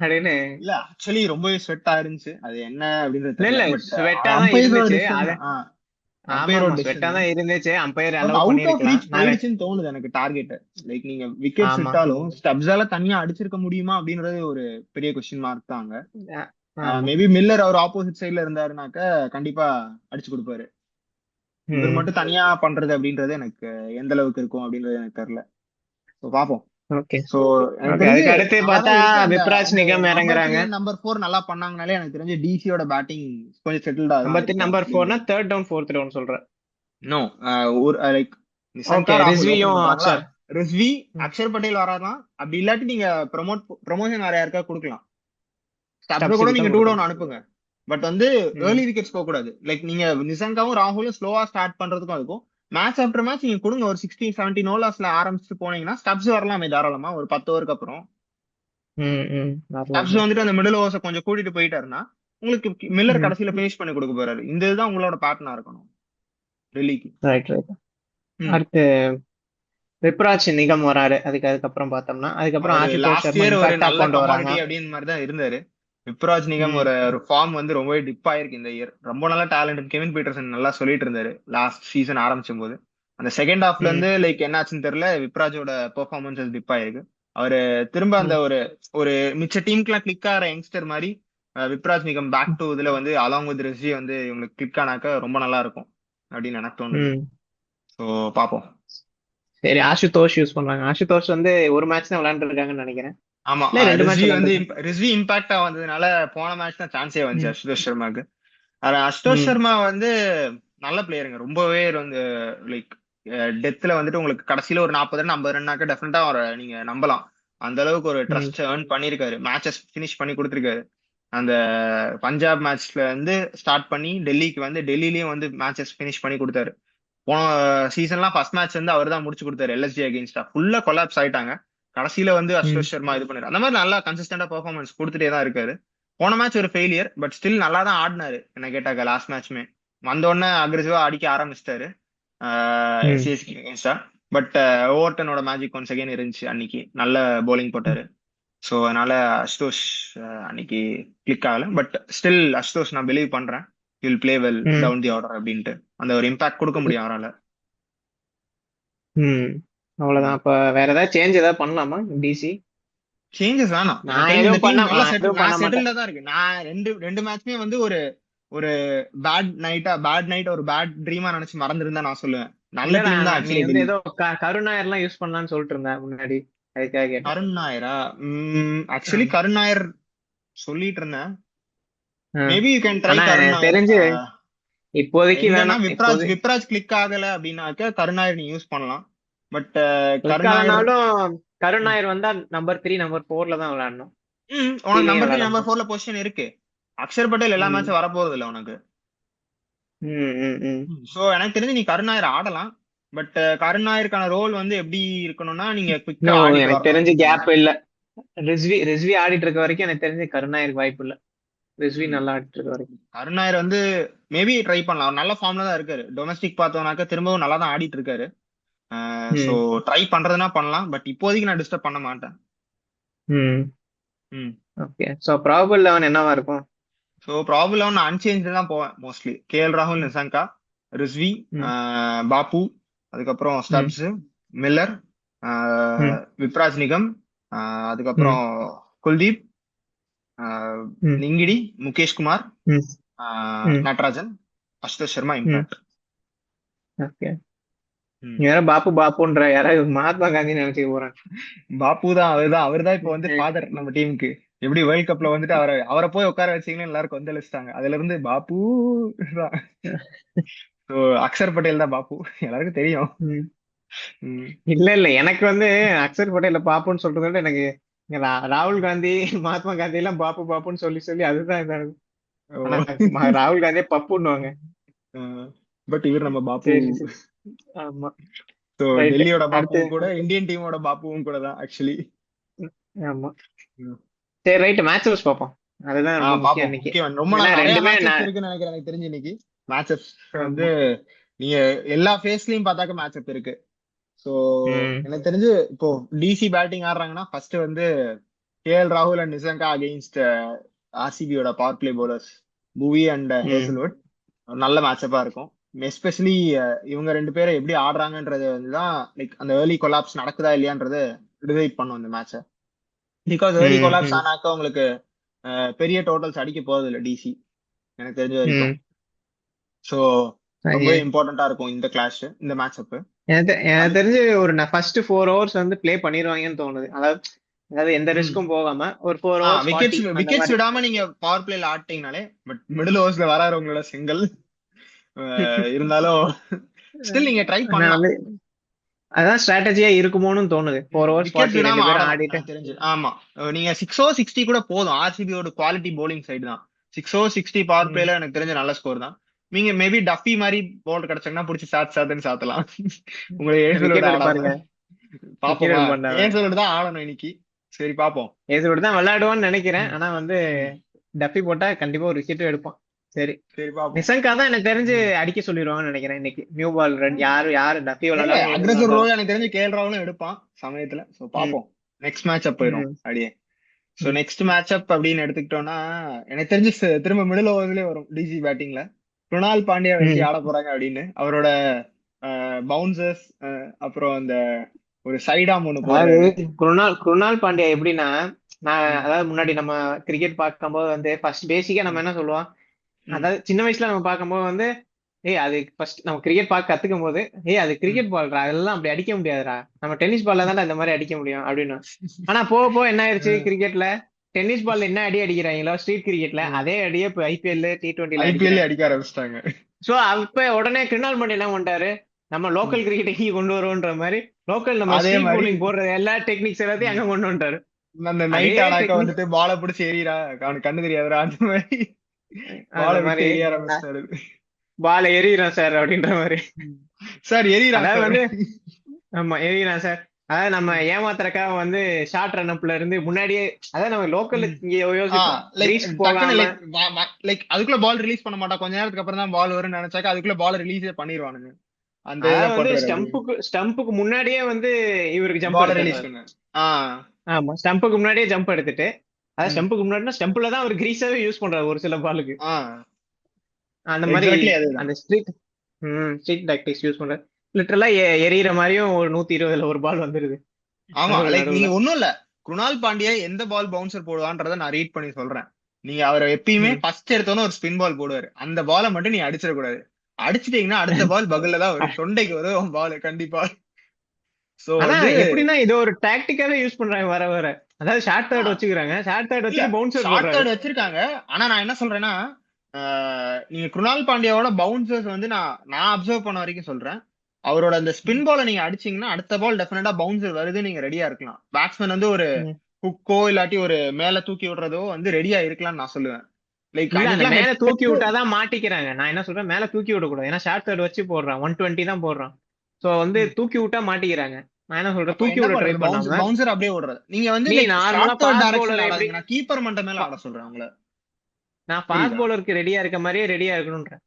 அப்படின்னு. இல்ல ஆக்சுவலி ரொம்பவே ஸ்வெட்டா இருந்துச்சு. அது என்ன அப்படின்றது இல்ல தெரியல. இல்ல, பட் ஸ்வெட்டா தான் அம்பையரோட இருந்துச்சு டிசிஷன் அது. தான். ஆமா அம்பையரோட ஆமா, ஸ்வெட்டா டிசிஷன் தான். தான் இருந்துச்சு, umpire but allow out of பண்ணிருக்கலாம். ரீச் நான் போயிடுச்சுன்னு தோணுது எனக்கு டார்கெட். லைக் நீங்க விக்கெட்ஸ் ஆமா. விட்டாலும் ஸ்டப்ஸால தனியா அடிச்சிருக்க முடியுமா அப்படின்றது ஒரு பெரிய கொஸ்டின் மார்க் தாங்க. ஆமா. மேபி மில்லர் அவர் ஆப்போசிட் சைட்ல இருந்தாருனாக்க கண்டிப்பா அடிச்சு கொடுப்பாரு. இவர் ம் மட்டும் தனியா பண்றது அப்படின்றது எனக்கு எந்த அளவுக்கு இருக்கும் அப்படின்றது எனக்கு தெரியல. ஸோ பார்ப்போம். ஓகே ஸோ எனக்கு ஓகே. தெரிஞ்சு அதுக்கு அடுத்து நல்லா பார்த்தா தான் இருக்கு. அந்த விப்ராஜ் அந்த நிகம் நம்பர் 3 இறங்குறாங்க. நம்பர் 4 நல்லா பண்ணாங்கனாலே எனக்கு தெரிஞ்சு டிசியோட பேட்டிங் கொஞ்சம் செட்டில்டா தான் நம்பர் 3 இருக்கும் நம்பர் அப்படின்னு 4னா தேர்ட் டவுன் ஃபோர்த் டவுன் சொல்றேன். நோ ஒரு லைக் ஓகே, நிசங்கா ராகுல் ஓபன் ரிஸ்வியும் பண்றாங்களா, அக்ஷர். ரிஸ்வி ம். அக்ஷர் பட்டேல் வராதான். அப்படி இல்லாட்டி நீங்க ப்ரொமோஷன் வேற யாருக்கா கொடுக்கலாம். ஸ்டப்ஸ கூட ஸ்டப்ஸுக்கு நீங்க தான் டூ கொடுக்கணும். டவுன் அனுப்புங்க. பட் வந்து ம் ஏர்லி விக்கெட்ஸ் போக கூடாது. லைக் நீங்க நிசங்காவும் ராகுலும் ஸ்லோவா ஸ்டார்ட் பண்றதுக்கும் இருக்கும். மேட்ச் ஆஃப்டர் மேட்ச் நீங்க கொடுங்க. ஒரு 60 70 நோலாஸ்ல ஆரம்பிச்சுட்டு போனீங்கன்னா ஸ்டப்ஸ் வரலாமே தாராளமா ஒரு 10 ஓவருக்கு அப்புறம். வரலாம் ஸ்டப்ஸ் தான். வந்துட்டு அந்த மிடில் ஓவர்ஸை கொஞ்சம் கூட்டிட்டு போயிட்டாருன்னா உங்களுக்கு மில்லர் ம் கடைசியில பினிஷ் பண்ணி கொடுக்க போறாரு. இந்த இதுதான் உங்களோட பேட்டர்னா இருக்கணும் டெல்லிக்கு. Right right. ம். அடுத்து விப்ராஜ் நிகம் வராரு. அதுக்கப்புறம் பார்த்தோம்னா அதுக்கப்புறம் அவரு ஆஷுதோஷ் லாஸ்ட் சர்மா இயர் ஒரு இம்பாக்டா நல்ல கொண்டு வராங்க. கமாடிட்டி அப்படின்னு மாதிரி தான் இருந்தாரு. விப்ராஜ் நிகம் ம் ஒரு ஒரு ஃபார்ம் வந்து ரொம்பவே டிப் ஆயிருக்கு இந்த இயர். ரொம்ப நல்ல டேலண்ட். கெவின் பீட்டர்சன் நல்லா சொல்லிட்டு இருந்தாரு லாஸ்ட் சீசன் ஆரம்பிச்சும் போது. அந்த செகண்ட் ஹாஃப்ல ம் இருந்து லைக் என்னாச்சுன்னு தெரியல, விப்ராஜோட பெர்ஃபார்மன்ஸ் டிப் ஆயிருக்கு. அவரு திரும்ப அந்த ம் ஒரு ஒரு மிச்ச டீமுக்குலாம் கிளிக் ஆகிற யங்ஸ்டர் மாதிரி விப்ராஜ் நிகம் பேக் டு இதுல வந்து அலாங் வித் ரிஷி வந்து இவங்களுக்கு கிளிக் ஆனாக்க ரொம்ப நல்லா இருக்கும் அப்படின்னு எனக்கு தோணுது. ம் ஸோ பாப்போம். சரி, ஆஷுதோஷ் யூஸ் பண்றாங்க. ஆஷுதோஷ் வந்து ஒரு மேட்ச் தான் விளையாண்டுருக்காங்கன்னு நினைக்கிறேன். ஆமா, இல்ல, 2 மேட்ச் ரிஸ்வி வந்து விளையாண்டுருக்காங்க. ரிஸ்வி இம்பாக்டா வந்ததுனால போன மேட்ச் தான் சான்ஸே வந்துச்சு ம் அசுதோஷ் சர்மாக்கு. ஆனா அசுதோஷ் ம் சர்மா வந்து நல்ல பிளேயருங்க. ரொம்பவே வந்து லைக் டெத்ல வந்துட்டு உங்களுக்கு கடைசியில ஒரு 40 ரன் 50 ரன்னாக்க டெஃபினட்டா அவரை நீங்க நம்பலாம். அந்த அளவுக்கு ஒரு ம் ட்ரஸ்ட் ஏர்ன் பண்ணிருக்காரு. மேட்சஸ் பினிஷ் பண்ணி கொடுத்திருக்காரு. அந்த பஞ்சாப் மேட்ச்ல இருந்து ஸ்டார்ட் பண்ணி டெல்லிக்கு வந்து டெல்லிலயும் வந்து மேட்சஸ் பினிஷ் பண்ணி கொடுத்தாரு. போன சீசன்லாம் ஃபர்ஸ்ட் மேட்ச் வந்து அவர் தான் முடிச்சு கொடுத்தாரு. எல்எஸ்ஜி அகேன்ஸ்டா ஃபுல்லா கொலாப்ஸ் ஆயிட்டாங்க. கடைசியில வந்து ம் அசுதோஷ் சர்மா இது பண்ணாரு. அந்த மாதிரி நல்லா கன்சிஸ்டன்டா பெர்ஃபார்மன்ஸ் கொடுத்துட்டே தான் இருக்காரு. போன மேட்ச் ஒரு ஃபெயிலியர். பட் ஸ்டில் நல்லா தான் ஆடினாரு என்ன கேட்டாக்க. லாஸ்ட் மேட்ச்மே வந்த உடனே அக்ரெசிவா அடிக்க ஆரம்பிச்சிட்டாரு ம் சிஎஸ்கே அகேன்ஸ்டா. பட் ஓவர்டனோட மேஜிக் ஒன்ஸ் அகைன் இருந்துச்சு அன்னைக்கு. நல்ல bowling போட்டாரு. ஸோ அதனால அசுதோஷ் அன்னைக்கு கிளிக் ஆகல. பட் ஸ்டில் அசுதோஷ் நான் பிலீவ் பண்றேன் வில் பிளே வெல் ம் டவுன் தி ஆர்டர் அப்படின்ட்டு. அந்த ஒரு இம்பாக்ட் கொடுக்க முடியும் அவரால. ம் அவ்வளவுதான். அப்ப வேற ஏதாவது சேஞ்ச் ஏதாவது பண்ணலாமா டிசி? சேஞ்சஸ் வேணாம். எனக்கு நான் தெரிஞ்சு இந்த எதுவும் பண்ண டீம் நல்லா நான் செட்டில் எதுவும் பண்ண நான் மாட்டேன். செட்டில்டா தான் இருக்கு. நான் ரெண்டு ரெண்டு மேட்ச்மே வந்து ஒரு ஒரு பேட் நைட் ஒரு பேட் ட்ரீமா நினைச்சு மறந்துருந்தா நான் சொல்லுவேன். நல்ல இல்லடா, டீம் தான் நீ ஆக்சுவலி வந்து டெல்லி. ஏதோ கருணாயர் எல்லாம் யூஸ் பண்ணலாம்னு சொல்லிட்டு இருந்த முன்னாடி, அதுக்காக கேட்டேன். கருண் நாயரா? ஆக்சுவலி ஆமா. கருண் நாயர் சொல்லிட்டு இருந்தேன். ஆ. மேபி யூ கேன் ட்ரை ஆனா கருண் எனக்கு நாயர். தெரிஞ்சு இப்போதைக்கு இல்லைன்னா வேணாம். விப்ராஜ் விப்ராஜ் கிளிக் ஆகல அப்படின்னாக்க கருண் நாயர் நீ யூஸ் பண்ணலாம். பட் கிளிக் கருண் நாயர் ஆனாலும் கருணாயர் வந்தா நம்பர் 3 நம்பர் 4ல தான் விளையாடணும். உனக்கு கீழே நம்பர் 3 விளையாட நம்பர் முடியும். 4ல பொசிஷன் இருக்கு. அக்ஷர் பட்டேல் எல்லா ம் மேட்சும் வரப்போறது இல்லை உனக்கு. ம் ம் ம் சோ எனக்கு தெரிஞ்சு நீ கருண் நாயர் ஆடலாம். பட் கருண் நாயருக்கான ரோல் வந்து எப்படி இருக்கணும்னா நீங்க குவிக்கா இன்னும் ஆடிட்டு எனக்கு வரணும்னு தெரிஞ்சு வச்சுக்கோங்க. கேப் இல்ல. ரிஸ்வி ரிஸ்வி ஆடிட்டு இருக்க வரைக்கும் எனக்கு தெரிஞ்சு கருணாயிருக்கு வாய்ப்பு இல்ல. ரிஸ்வி ம். நல்லா ஆடிட்டு இருக்க வரைக்கும். கருண் நாயர் வந்து மேபி ட்ரை பண்ணலாம். அவர் நல்ல ஃபார்ம்ல தான் இருக்காரு. டொமஸ்டிக் பார்த்தோம்னாக்க திரும்பவும் நல்லா தான் ஆடிட்டு இருக்காரு. ஸோ ம். ட்ரை பண்றதுன்னா பண்ணலாம். பட் இப்போதைக்கு நான் டிஸ்டர்ப் பண்ண மாட்டேன். ம். ம். ஓகே. சோ ப்ராபபிள் 11 என்னவா இருக்கும்? ஸோ ப்ராப்ளம் நான் அன்சேஞ்ச் தான் போவேன் மோஸ்ட்லி. கேஎல் ராகுல், நிசங்கா, ரிஸ்வி, ம். பாப்பு, அதுக்கப்புறம் ம். ஸ்டப்ஸ், மில்லர், ம். விப்ராஜ் நிகம், ம். அதுக்கப்புறம் குல்தீப், ம். நிங்கிடி, முகேஷ் குமார், ம். ம். நட்ராஜன், அசுதோஷ் சர்மா, ம். இம்பாக்ட். ஓகே. நீ ம். வேற பாப்பு பாப்புன்ற யாராவது மகாத்மா காந்தி நினைச்சுக்க போறாங்க. பாப்பு தான், அவர் தான் இப்போ வந்து ஃபாதர் நம்ம டீமுக்கு. எப்படி வேர்ல்ட் கப்ல வந்துட்டு அவரை அவரை போய் உட்கார வச்சீங்கன்னு எல்லாருக்கும் வந்து அழிச்சிட்டாங்க. அதுல இருந்து பாப்பு தான். ஸோ அக்ஷர் பட்டேல் தான் பாப்பு, எல்லாருக்கும் தெரியும். ம். ம். இல்ல இல்ல எனக்கு வந்து அக்ஷர் பட்டேல பாப்புன்னு சொல்றதை விட எனக்கு இங்க ராகுல் காந்தி மகாத்மா காந்தி எல்லாம் பாப்பு பாப்புன்னு சொல்லி சொல்லி அதுதான் இதாகுது. ஆனா ராகுல் காந்தியே பப்புன்னுவாங்க. பட் இவர் நம்ம பாப்பு. சரி சரி. ஆமா. So right. டெல்லியோட அடுத்து. பாப்புவும் கூட இந்தியன் டீமோட பாப்புவும் கூட தான் ஆக்சுவலி. ஆமா. சரி ரைட், மேட்சஸ் பார்ப்போம். அதுதான் ரொம்ப முக்கியம் பாப்போம். இன்னைக்கு. முக்கியம். ரொம்ப ஏன்னா நாள் நிறைய ரெண்டுமே மேட்சஸ் இருக்குன்னு நினைக்கிறேன் எனக்கு தெரிஞ்சு இன்னைக்கு. மேட்சஸ் வந்து ஆமா. நீங்க எல்லா ஃபேஸ்லயும் பார்த்தாக்க மேட்சப் இருக்கு. ஸோ ம். எனக்கு தெரிஞ்சு இப்போ டிசி பேட்டிங் ஆடுறாங்கன்னா ஃபர்ஸ்ட் வந்து கேஎல் ராகுல் அண்ட் நிசங்கா அகெயின்ஸ்ட் ஆர்சிபியோட power play bowlers Bhuvi and ம். ஹேசல்வுட். நல்ல மேட்சப்பா இருக்கும். எஸ்பெஷலி இவங்க ரெண்டு பேரும் எப்படி ஆடுறாங்கன்றது வந்துதான் லைக் அந்த ஏர்லி கொலாப்ஸ் நடக்குதா இல்லையான்றது டிசைட் பண்ணும் இந்த மேட்சை. பிகாஸ் ஏர்லி ம். கொலாப்ஸ் ம். ஆனாக்க உங்களுக்கு பெரிய டோட்டல்ஸ் அடிக்க போறது இல்லை டிசி எனக்கு தெரிஞ்ச வரைக்கும். ம். ஸோ ரொம்ப ஓகே. இம்பார்ட்டண்டா இருக்கும் இந்த கிளாஷ், இந்த மேட்சப். எனக்கு அது தெரிஞ்சு ஒரு ஃபர்ஸ்ட் 4 ஹவர்ஸ் வந்து ப்ளே பண்ணிடுவாங்கன்னு தோணுது. அதாவது அதாவது எந்த ரிஸ்க்கும் போகாம ஒரு 4 ஹவர்ஸ் 40 விக்கெட்ஸ் அந்த விக்கெட்ஸ் மாதிரி. விடாம நீங்க பவர் பிளேல ஆட்டீங்கனாலே. பட் மிடில் ஓவர்ஸ்ல வராறவங்களோட சிங்கிள் இருந்தாலும் ஸ்டில் நீங்க ட்ரை நான் பண்ணலாம். வந்து அதான் ஸ்ட்ராட்டஜியா இருக்குமோன்னு தோணுது. 4 ஹவர்ஸ் விக்கெட்ஸ் 40 ரெண்டு விடாம பேரும் ஆடணும் ஆடிட்டு. எனக்கு தெரிஞ்சு. ஆமா, நீங்க 6 or 60 கூட போதும். ஆர்சிபியோட குவாலிட்டி bowling சைடு தான். 6 or 60 பவர் ம். பிளேல எனக்கு தெரிஞ்ச நல்ல ஸ்கோர் தான். நீங்க மேபி டஃபி மாதிரி பவுலர் கிடைச்சாங்கன்னா புடிச்சு சாத்துன்னு சாத்தலாம். உங்களை ஏசலோட விக்கெட் ஆடாம. எடுப்பாருங்க. விக்கெட் பாப்போமா, எடுப்பாங்க. ஏசலோட தான் ஆடணும் இன்னைக்கு. சரி பாப்போம். ஏசோட தான் விளையாடுவான்னு நினைக்கிறேன். ம். ஆனா வந்து ம். டஃபி போட்டா கண்டிப்பா ஒரு விக்கெட்டும் எடுப்பான். சரி. சரி பாப்போம். நிசங்கா தான் எனக்கு தெரிஞ்சு ம். அடிக்க சொல்லிடுவாங்கன்னு நினைக்கிறேன் இன்னைக்கு. நியூ பால் ரெண்டு யாரு யாரு டஃபி இல்ல விளையாடாலும் எது அக்ரஸிவ் வந்தாலும். ரோல் எனக்கு தெரிஞ்சு கேஎல் ராகுலும் எடுப்பான் சமயத்துல. சோ ம். பாப்போம். நெக்ஸ்ட் மேட்ச் அப் போயிடும் ம். அப்படியே. சோ ம். நெக்ஸ்ட் மேட்ச் அப் அப்படின்னு எடுத்துக்கிட்டோம்னா எனக்கு தெரிஞ்சு திரும்ப மிடில் ஓவர்ஸ்லயே வரும் டிசி பேட்டிங்ல. குணால் பாண்டியா வச்சு ம். ஆட போறாங்க அப்படின்னு அவரோட பவுன்சர்ஸ், அப்புறம் அந்த ஒரு சைடாம் ஒண்ணு அதாவது போடுறாரு. குருணால் பாண்டியா எப்படின்னா, நான் ம். அதாவது முன்னாடி நம்ம கிரிக்கெட் பார்க்கும்போது வந்து ஃபர்ஸ்ட் பேசிக்கா நம்ம ம். என்ன சொல்லுவோம், ம். அதாவது சின்ன வயசுல நம்ம பார்க்கும்போது வந்து ஏய் அது ஃபர்ஸ்ட் நம்ம கிரிக்கெட் பார்க்க கத்துக்கும் போது ஏய் அது ம். கிரிக்கெட் பால்ரா, அதெல்லாம் அப்படி அடிக்க முடியாதுடா, நம்ம டென்னிஸ் பால்ல தான்டா இந்த மாதிரி அடிக்க முடியும் அப்படின்னு. ஆனா போக போக என்ன ஆயிருச்சு, கிரிக்கெட்ல டென்னிஸ் பால்ல என்ன அடி அடிக்கிறாங்களோ ஸ்ட்ரீட் கிரிக்கெட்ல அதே அடியே இப்போ ஐபிஎல் T20ல ஐபிஎல் அடிக்கிறாங்க. அடிக்க ஆரம்பிச்சிட்டாங்க. சோ அப்ப உடனே கிருணால் பாண்டியா என்ன பண்ணிட்டாரு, நம்ம லோக்கல் கிரிக்கெட் இங்க கொண்டு வருவோன்ற மாதிரி லோக்கல் நம்ம அதே ஸ்ட்ரீட் மாதிரி பவுலிங் போடுற எல்லா டெக்னிக்ஸ் எல்லாத்தையும் அங்க கொண்டு வந்துட்டாரு. அந்த அதே நைட் ஆனாக்க டெக்னிக் வந்துட்டு பாலை பிடிச்சி எறிறா, அவனுக்கு கண்ணு தெரியாதுடா அந்த மாதிரி அந்த பாலை விட்டு மாதிரி எரிய ஆரம்பிச்சிட்டாரு. பால் எறிகிறோம் சார் அப்படின்ற மாதிரி. சார் எரியறான் அதாவது சார். வந்து ஆமா எறிகிறோம் சார். அதாவது நம்ம ஏமாத்துறக்காக வந்து ஷார்ட் ரன் அப்ல இருந்து முன்னாடியே, அதாவது நம்ம லோக்கல் இங்க யோசிப்போம் லைக் கிரீஸ் டக்குன்னு போகாம. லைக் அதுக்குள்ள பால் ரிலீஸ் பண்ண மாட்டான். கொஞ்ச நேரத்துக்கு அப்புறம் தான் பால் வரும்னு நினைச்சாக்க அதுக்குள்ள பால் ரிலீஸே பண்ணிடுவானுங்க. அந்த இதை அதாவது வந்து பண்றாரு அப்படி. ஸ்டம்புக்கு முன்னாடியே வந்து இவருக்கு ஜம்ப் பால் ரிலீஸ் எடுத்துறாரு. பண்ண. ஆஹ் ஆமா ஸ்டம்புக்கு முன்னாடியே ஜம்ப் எடுத்துட்டு, அதாவது ம். ஸ்டம்புக்கு முன்னாடினா ஸ்டம்புல தான் அவர் கிரீஸாவே யூஸ் பண்றாரு ஒரு சில பாலுக்கு. ஆஹ் அந்த மாதிரி எக்ஸாக்ட்லி அதுதான். அந்த ஸ்ட்ரீட் டாக்டிக்ஸ் யூஸ் பண்றாரு. லிட்டரலா எறிகிற மாதிரியும் ஒரு 120ல ஒரு பால் வந்துருது ஆமா, நடுவுல லைக் நடுவுல. நீங்க ஒண்ணும் இல்ல, குணால் பாண்டியா எந்த பால் பவுன்சர் போடுவான்றத நான் ரீட் பண்ணி சொல்றேன். நீங்க அவரை எப்பயுமே ம். ஃபர்ஸ்ட் எடுத்தோன்னு ஒரு ஸ்பின் பால் போடுவாரு. அந்த பாலை மட்டும் நீ அடிச்சிடக்கூடாது. அடிச்சிட்டீங்கன்னா அடுத்த பால் பகல்ல தான் வரும், தொண்டைக்கு வரும் பால் கண்டிப்பா. சோ ஆனா வந்து எப்படின்னா இது ஒரு டாக்டிக்காவே யூஸ் பண்றாங்க வர வர. அதாவது ஷார்ட் தேர்ட் வச்சுக்கிறாங்க, ஷார்ட் தேர்ட் இல்ல வச்சுட்டு பவுன்சர் ஷார்ட் போடுறாரு. கார்டு வச்சிருக்காங்க. ஆனா நான் என்ன சொல்றேன்னா, நீங்க குணால் பாண்டியாவோட பவுன்சர்ஸ் வந்து நான் அப்சர்வ் பண்ண வரைக்கும் சொல்றேன். அவரோட அந்த ஸ்பின் பாலை நீங்க அடிச்சீங்கன்னா அடுத்த பால் டெஃபினட்டா பவுன்சர் வருது, நீங்க ரெடியா இருக்கலாம். பேட்ஸ்மேன் வந்து ஒரு ம். ஹுக்கோ இல்லாட்டி ஒரு மேல தூக்கி விடுறதோ வந்து ரெடியா இருக்கலாம்னு நான் சொல்லுவேன். லைக் இல்ல அந்த அன்னைக்கெல்லாம் மேல ஹெட் தூக்கி விட்டாதான் மாட்டிக்கிறாங்க. நான் என்ன சொல்றேன், மேல தூக்கி விடக்கூடாது. ஏன்னா ஷார்ட் தேர்ட் வச்சு போடுறான், 120 தான் போடுறான். சோ வந்து ம். தூக்கி விட்டா மாட்டிக்கிறாங்க. நான் என்ன சொல்றேன், அப்ப தூக்கி என்ன விட ட்ரை பண்றது? பண்ணாம பவுன்சர் அப்படியே விடுறது. நீங்க வந்து நீ லைக் நார்மலா ஷார்ட் ஃபாஸ்ட் டைரக்ஷன்ல பவுலர் எப்படி ஆடாதீங்க. நான் கீப்பர் மண்ட மேல ஆட சொல்றேன் உங்கள. நான் ஃபாஸ்ட் புரியுதா? பவுலருக்கு ரெடியா இருக்க மாதிரியே ரெடியா இருக்கணும்ன்றேன்.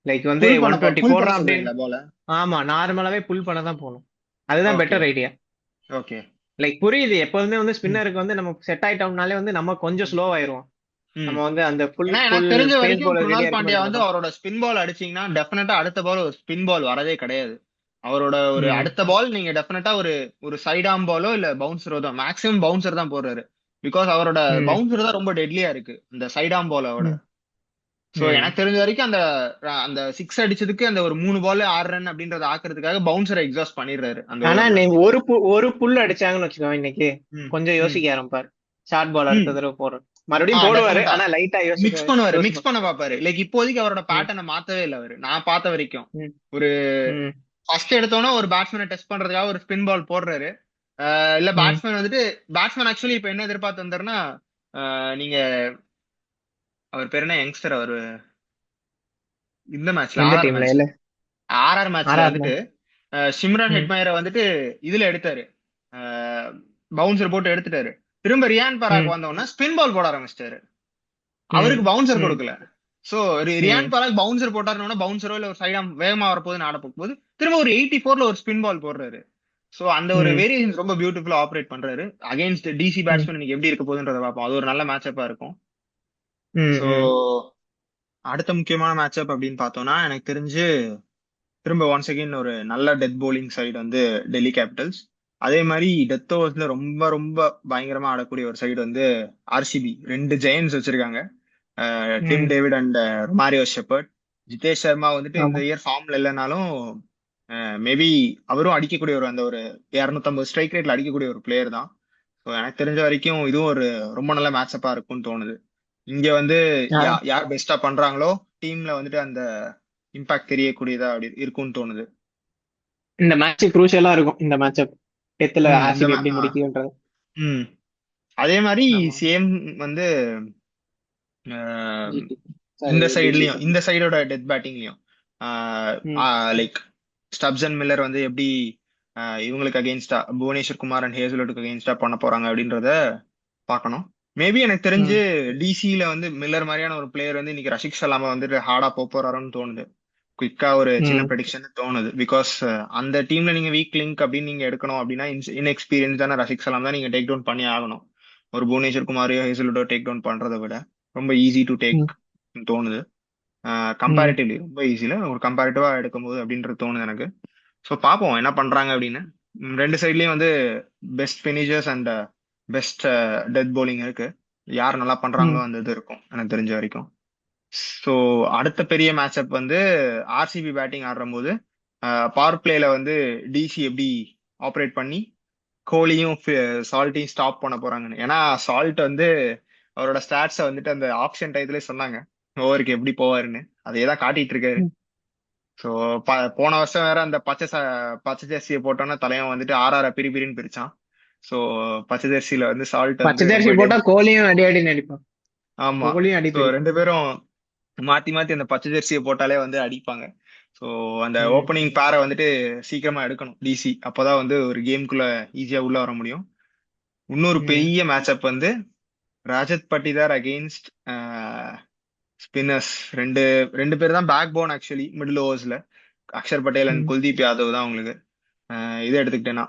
லைக் வந்து புல் பண்ண 120 புல் பண்ண போடுறான் அப்படின்னு. சொல்றீங்களா பால? ஆமா, நார்மலாவே புல் பண்ண தான் போகணும். அதுதான் okay, better idea. Okay. Like புரியுது, எப்போதுமே வந்து ம், ஸ்பின்னருக்கு வந்து நம்ம செட் ஆயிட்டோம்னாலே வந்து நம்ம கொஞ்சம் ம், ஸ்லோ ஆயிருவோம். ம். நம்ம வந்து அந்த ஃபுல் ஏன்னா எனக்கு ஃபுல் தெரிஞ்ச பேஸ் வரைக்கும் பவுலர் ரெடியா குருணால் இருக்க பாண்டியா இருக்க வந்து மாட்டோம். அவரோட ஸ்பின் பால் அடிச்சீங்கன்னா டெஃபினட்டா அடுத்த பால் ஒரு ஸ்பின் பால் வரதே கிடையாது. அவரோட ஒரு ம், அடுத்த பால் நீங்க டெஃபினட்டா ஒரு ஒரு சைட் ஆம் பாலோ இல்ல பவுன்சரோ தான், மேக்ஸிமம் பவுன்சர் தான் போடுறாரு. பிகாஸ் அவரோட ம், பவுன்சர் தான் ரொம்ப டெட்லியா இருக்கு இந்த சைட் ஆம் பாலோட. ம், சோ ம். எனக்கு தெரிஞ்ச வரைக்கும் அந்த அந்த சிக்ஸ் அடிச்சதுக்கு அந்த ஒரு 3 பால் 6 ரன் அப்படின்றத ஆக்குறதுக்காக பவுன்சரை எக்ஸாஸ்ட் பண்ணிடுறாரு அந்த ஆனா ஓவர்ல. நீ ஒரு புல் அடிச்சாங்கன்னு வச்சுக்கோ இன்னைக்கு, ம், கொஞ்சம் ம், யோசிக்க ஆரம்பிப்பார். ஷார்ட் பால் ம். அடுத்த தடவை போடுறோம். மறுபடியும் போடுவாரு, டெஃபினட்டா ஆனா லைட்டா மிக்ஸ் பண்ணுவாரு, மிக்ஸ் யோசிப்பார். பண்ண பாப்பாரு. லைக் இப்போதைக்கு அவரோட ம், பேட்டர்னை மாத்தவே இல்லை அவரு, நான் பார்த்த வரைக்கும். ம், ஒரு ம், ஃபர்ஸ்ட் எடுத்தோன்னே ஒரு பேட்ஸ்மேனை டெஸ்ட் பண்றதுக்காக ஒரு ஸ்பின் பால் போடுறாரு. இல்ல ம். பேட்ஸ்மேன் வந்துட்டு பேட்ஸ்மேன் ஆக்சுவலி இப்ப என்ன எதிர்பார்த்து வந்தாருன்னா, நீங்க அவர் பேர் என்ன, யங்ஸ்டர் அவரு, இந்த மேட்ச்ல எந்த ஆர்ஆர் டீம்ல மேட்ச்ல, இல்ல? ஆர்ஆர் மேட்ச்ல ஆறாருல. வந்துட்டு ஷிம்ரான் ம், ஹெட்மயரை வந்துட்டு இதுல எடுத்தாரு, பவுன்சர் போட்டு எடுத்துட்டாரு. திரும்ப ரியான் பராக் ம், வந்தோடனே ஸ்பின் பால் போட ஆரம்பிச்சிட்டாரு. ம், அவருக்கு பவுன்சர் ம், கொடுக்கல. சோ ரியான் ம், பராக் பவுன்சர் போட்டாருன்னா பவுன்சரோ இல்ல ஒரு சைடா வேகமா வரப்போகுதுன்னு ஆட போகும்போது திரும்ப ஒரு 84ல ஒரு ஸ்பின் பால் போடுறாரு. சோ அந்த ஒரு ம், வேரியேஷன் ரொம்ப பியூட்டிஃபுல்லா ஆப்ரேட் பண்றாரு. அகைன்ஸ்ட் டிசி ம், பேட்ஸ்மேன் இன்னைக்கு எப்படி இருக்க போகுதுன்றத பார்ப்போம். அது ஒரு நல்ல மேட்சப்பா இருக்கும். ம், சோ ம். அடுத்த முக்கியமான மேட்சப் அப்படின்னு பார்த்தோம்னா எனக்கு தெரிஞ்சு திரும்ப ஒன்ஸ் அகைன் ஒரு நல்ல டெத் bowling சைடு வந்து டெல்லி கேபிட்டல்ஸ். அதே மாதிரி டெத் ஓவர்ஸ்ல ரொம்ப ரொம்ப பயங்கரமா ஆடக்கூடிய ஒரு சைடு வந்து ஆர்சிபி. ரெண்டு ஜெயன்ஸ் வச்சிருக்காங்க, டிம் ம். David and Romario shepherd. Jitesh Sharma வந்துட்டு இந்த ஆமா. இயர் ஃபார்ம்ல இல்லைனாலும் மேபி அவரும் அடிக்கக்கூடிய ஒரு அந்த ஒரு 250 ஸ்ட்ரைக் ரேட்ல அடிக்கக்கூடிய ஒரு பிளேயர் தான். ஸோ எனக்கு தெரிஞ்ச வரைக்கும் இதுவும் ஒரு ரொம்ப நல்ல மேட்சப்பா இருக்கும்னு தோணுது. இங்க வந்து ஆ, யார் பெஸ்டா பண்றாங்களோ டீம்ல வந்துட்டு அந்த இம்பாக்ட் தெரியக்கூடியதா அப்படி இருக்கும்னு தோணுது. இந்த மேட்ச் குரூஷியலா இருக்கும். இந்த மேட்சப் டெத்துல ம் இந்த ஆர்சிபி எப்படி முடிக்குதுன்றது. ம் அதே மாதிரி ஆமா. சேம் வந்து அஹ், ஜிடி. சாரி, இந்த டிசி சைட்லயும் சார். இந்த சைடோட டெத் பேட்டிங்லயும் ம், லைக் ஸ்டப்ஸ் அண்ட் மில்லர் வந்து எப்படி இவங்களுக்கு அகேன்ஸ்டா புவனேஸ்வர் குமார் அண்ட் ஹேசலுக்கு அகேன்ஸ்டா பண்ண போறாங்க அப்படின்றத பார்க்கணும். மேபி எனக்கு தெரிஞ்சு ம், டிசில வந்து மில்லர் மாதிரியான ஒரு பிளேயர் வந்து இன்னைக்கு ரஷிக் சலாம வந்துட்டு ஹார்டா போறாருன்னு தோணுது. குயிக்கா ஒரு சின்ன ம், ப்ரெடிக்ஷன் தோணுது. பிகாஸ் அந்த டீம்ல நீங்க வீக் லிங்க் அப்படின்னு நீங்க எடுக்கணும் அப்படின்னா இன்எக்ஸ்பீரியன்ஸான ரஷிக் சலாம் தான் நீங்க டேக் டவுன் பண்ணி ஆகணும். ஒரு புவனேஸ்வர் குமாரையோ ஹேசலுடோ டேக் டவுன் பண்றதை விட ரொம்ப ஈஸி டு டேக் ம், தோணுது. ம், கம்பேரிட்டிவ்லி ரொம்ப ஈஸியில ஒரு கம்பேரிட்டிவா எடுக்கும்போது அப்படின்றது தோணுது எனக்கு. ஸோ பார்ப்போம் என்ன பண்றாங்க அப்படின்னு. ரெண்டு சைட்லயும் வந்து best finishers and best death bowling இருக்கு. யார் நல்லா பண்றாங்களோ ம், அந்த இது இருக்கும் எனக்கு தெரிஞ்ச வரைக்கும். ஸோ அடுத்த பெரிய மேட்சப் வந்து ஆர்சிபி பேட்டிங் ஆடுற போது பவர் பிளேல வந்து டிசி எப்படி ஆப்ரேட் பண்ணி கோலியும் சால்ட்டையும் ஸ்டாப் பண்ண போறாங்கன்னு. ஏன்னா சால்ட் வந்து அவரோட ஸ்டாட்ஸை வந்துட்டு அந்த ஆப்ஷன் டயத்துல சொன்னாங்க ஓவருக்கு எப்படி போவாருன்னு. அதே தான் காட்டிட்டு இருக்காரு. ம். ஸோ போன வருஷம் வேற அந்த பச்சை ஜெர்சியை போட்டோன்னா தலைவன் வந்துட்டு ஆர்ஆர் பிரின்னு பிரிச்சான். ஸோ பச்சை ஜெர்சியில வந்து சால்ட் பச்சை வந்து ரொம்ப ஜெர்சி போட்டா கோலியும் அடி அடி நடிப்பான். ஆமா. கோலியும் அடி ஸோ பிரிக்கும். ரெண்டு பேரும் மாத்தி மாத்தி அந்த பச்சை ஜெர்சியை போட்டாலே வந்து அடிப்பாங்க. ஸோ அந்த ம், ஓப்பனிங் பேரை வந்துட்டு சீக்கிரமா எடுக்கணும் டிசி. அப்போதான் வந்து ஒரு கேம்குள்ள ஈஸியா உள்ள வர முடியும். இன்னொரு ம், பெரிய மேட்சப் வந்து ரஜத் பட்டிதார் அகெயின்ஸ்ட் ஸ்பின்னர்ஸ். ரெண்டு ரெண்டு பேர் தான் பேக் போன் ஆக்சுவலி மிடில் ஓவர்ஸ்ல. அக்ஷர் பட்டேல் அண்ட் ம். குல்தீப் யாதவ் தான் உங்களுக்கு. இதை எடுத்துக்கிட்டேன்னா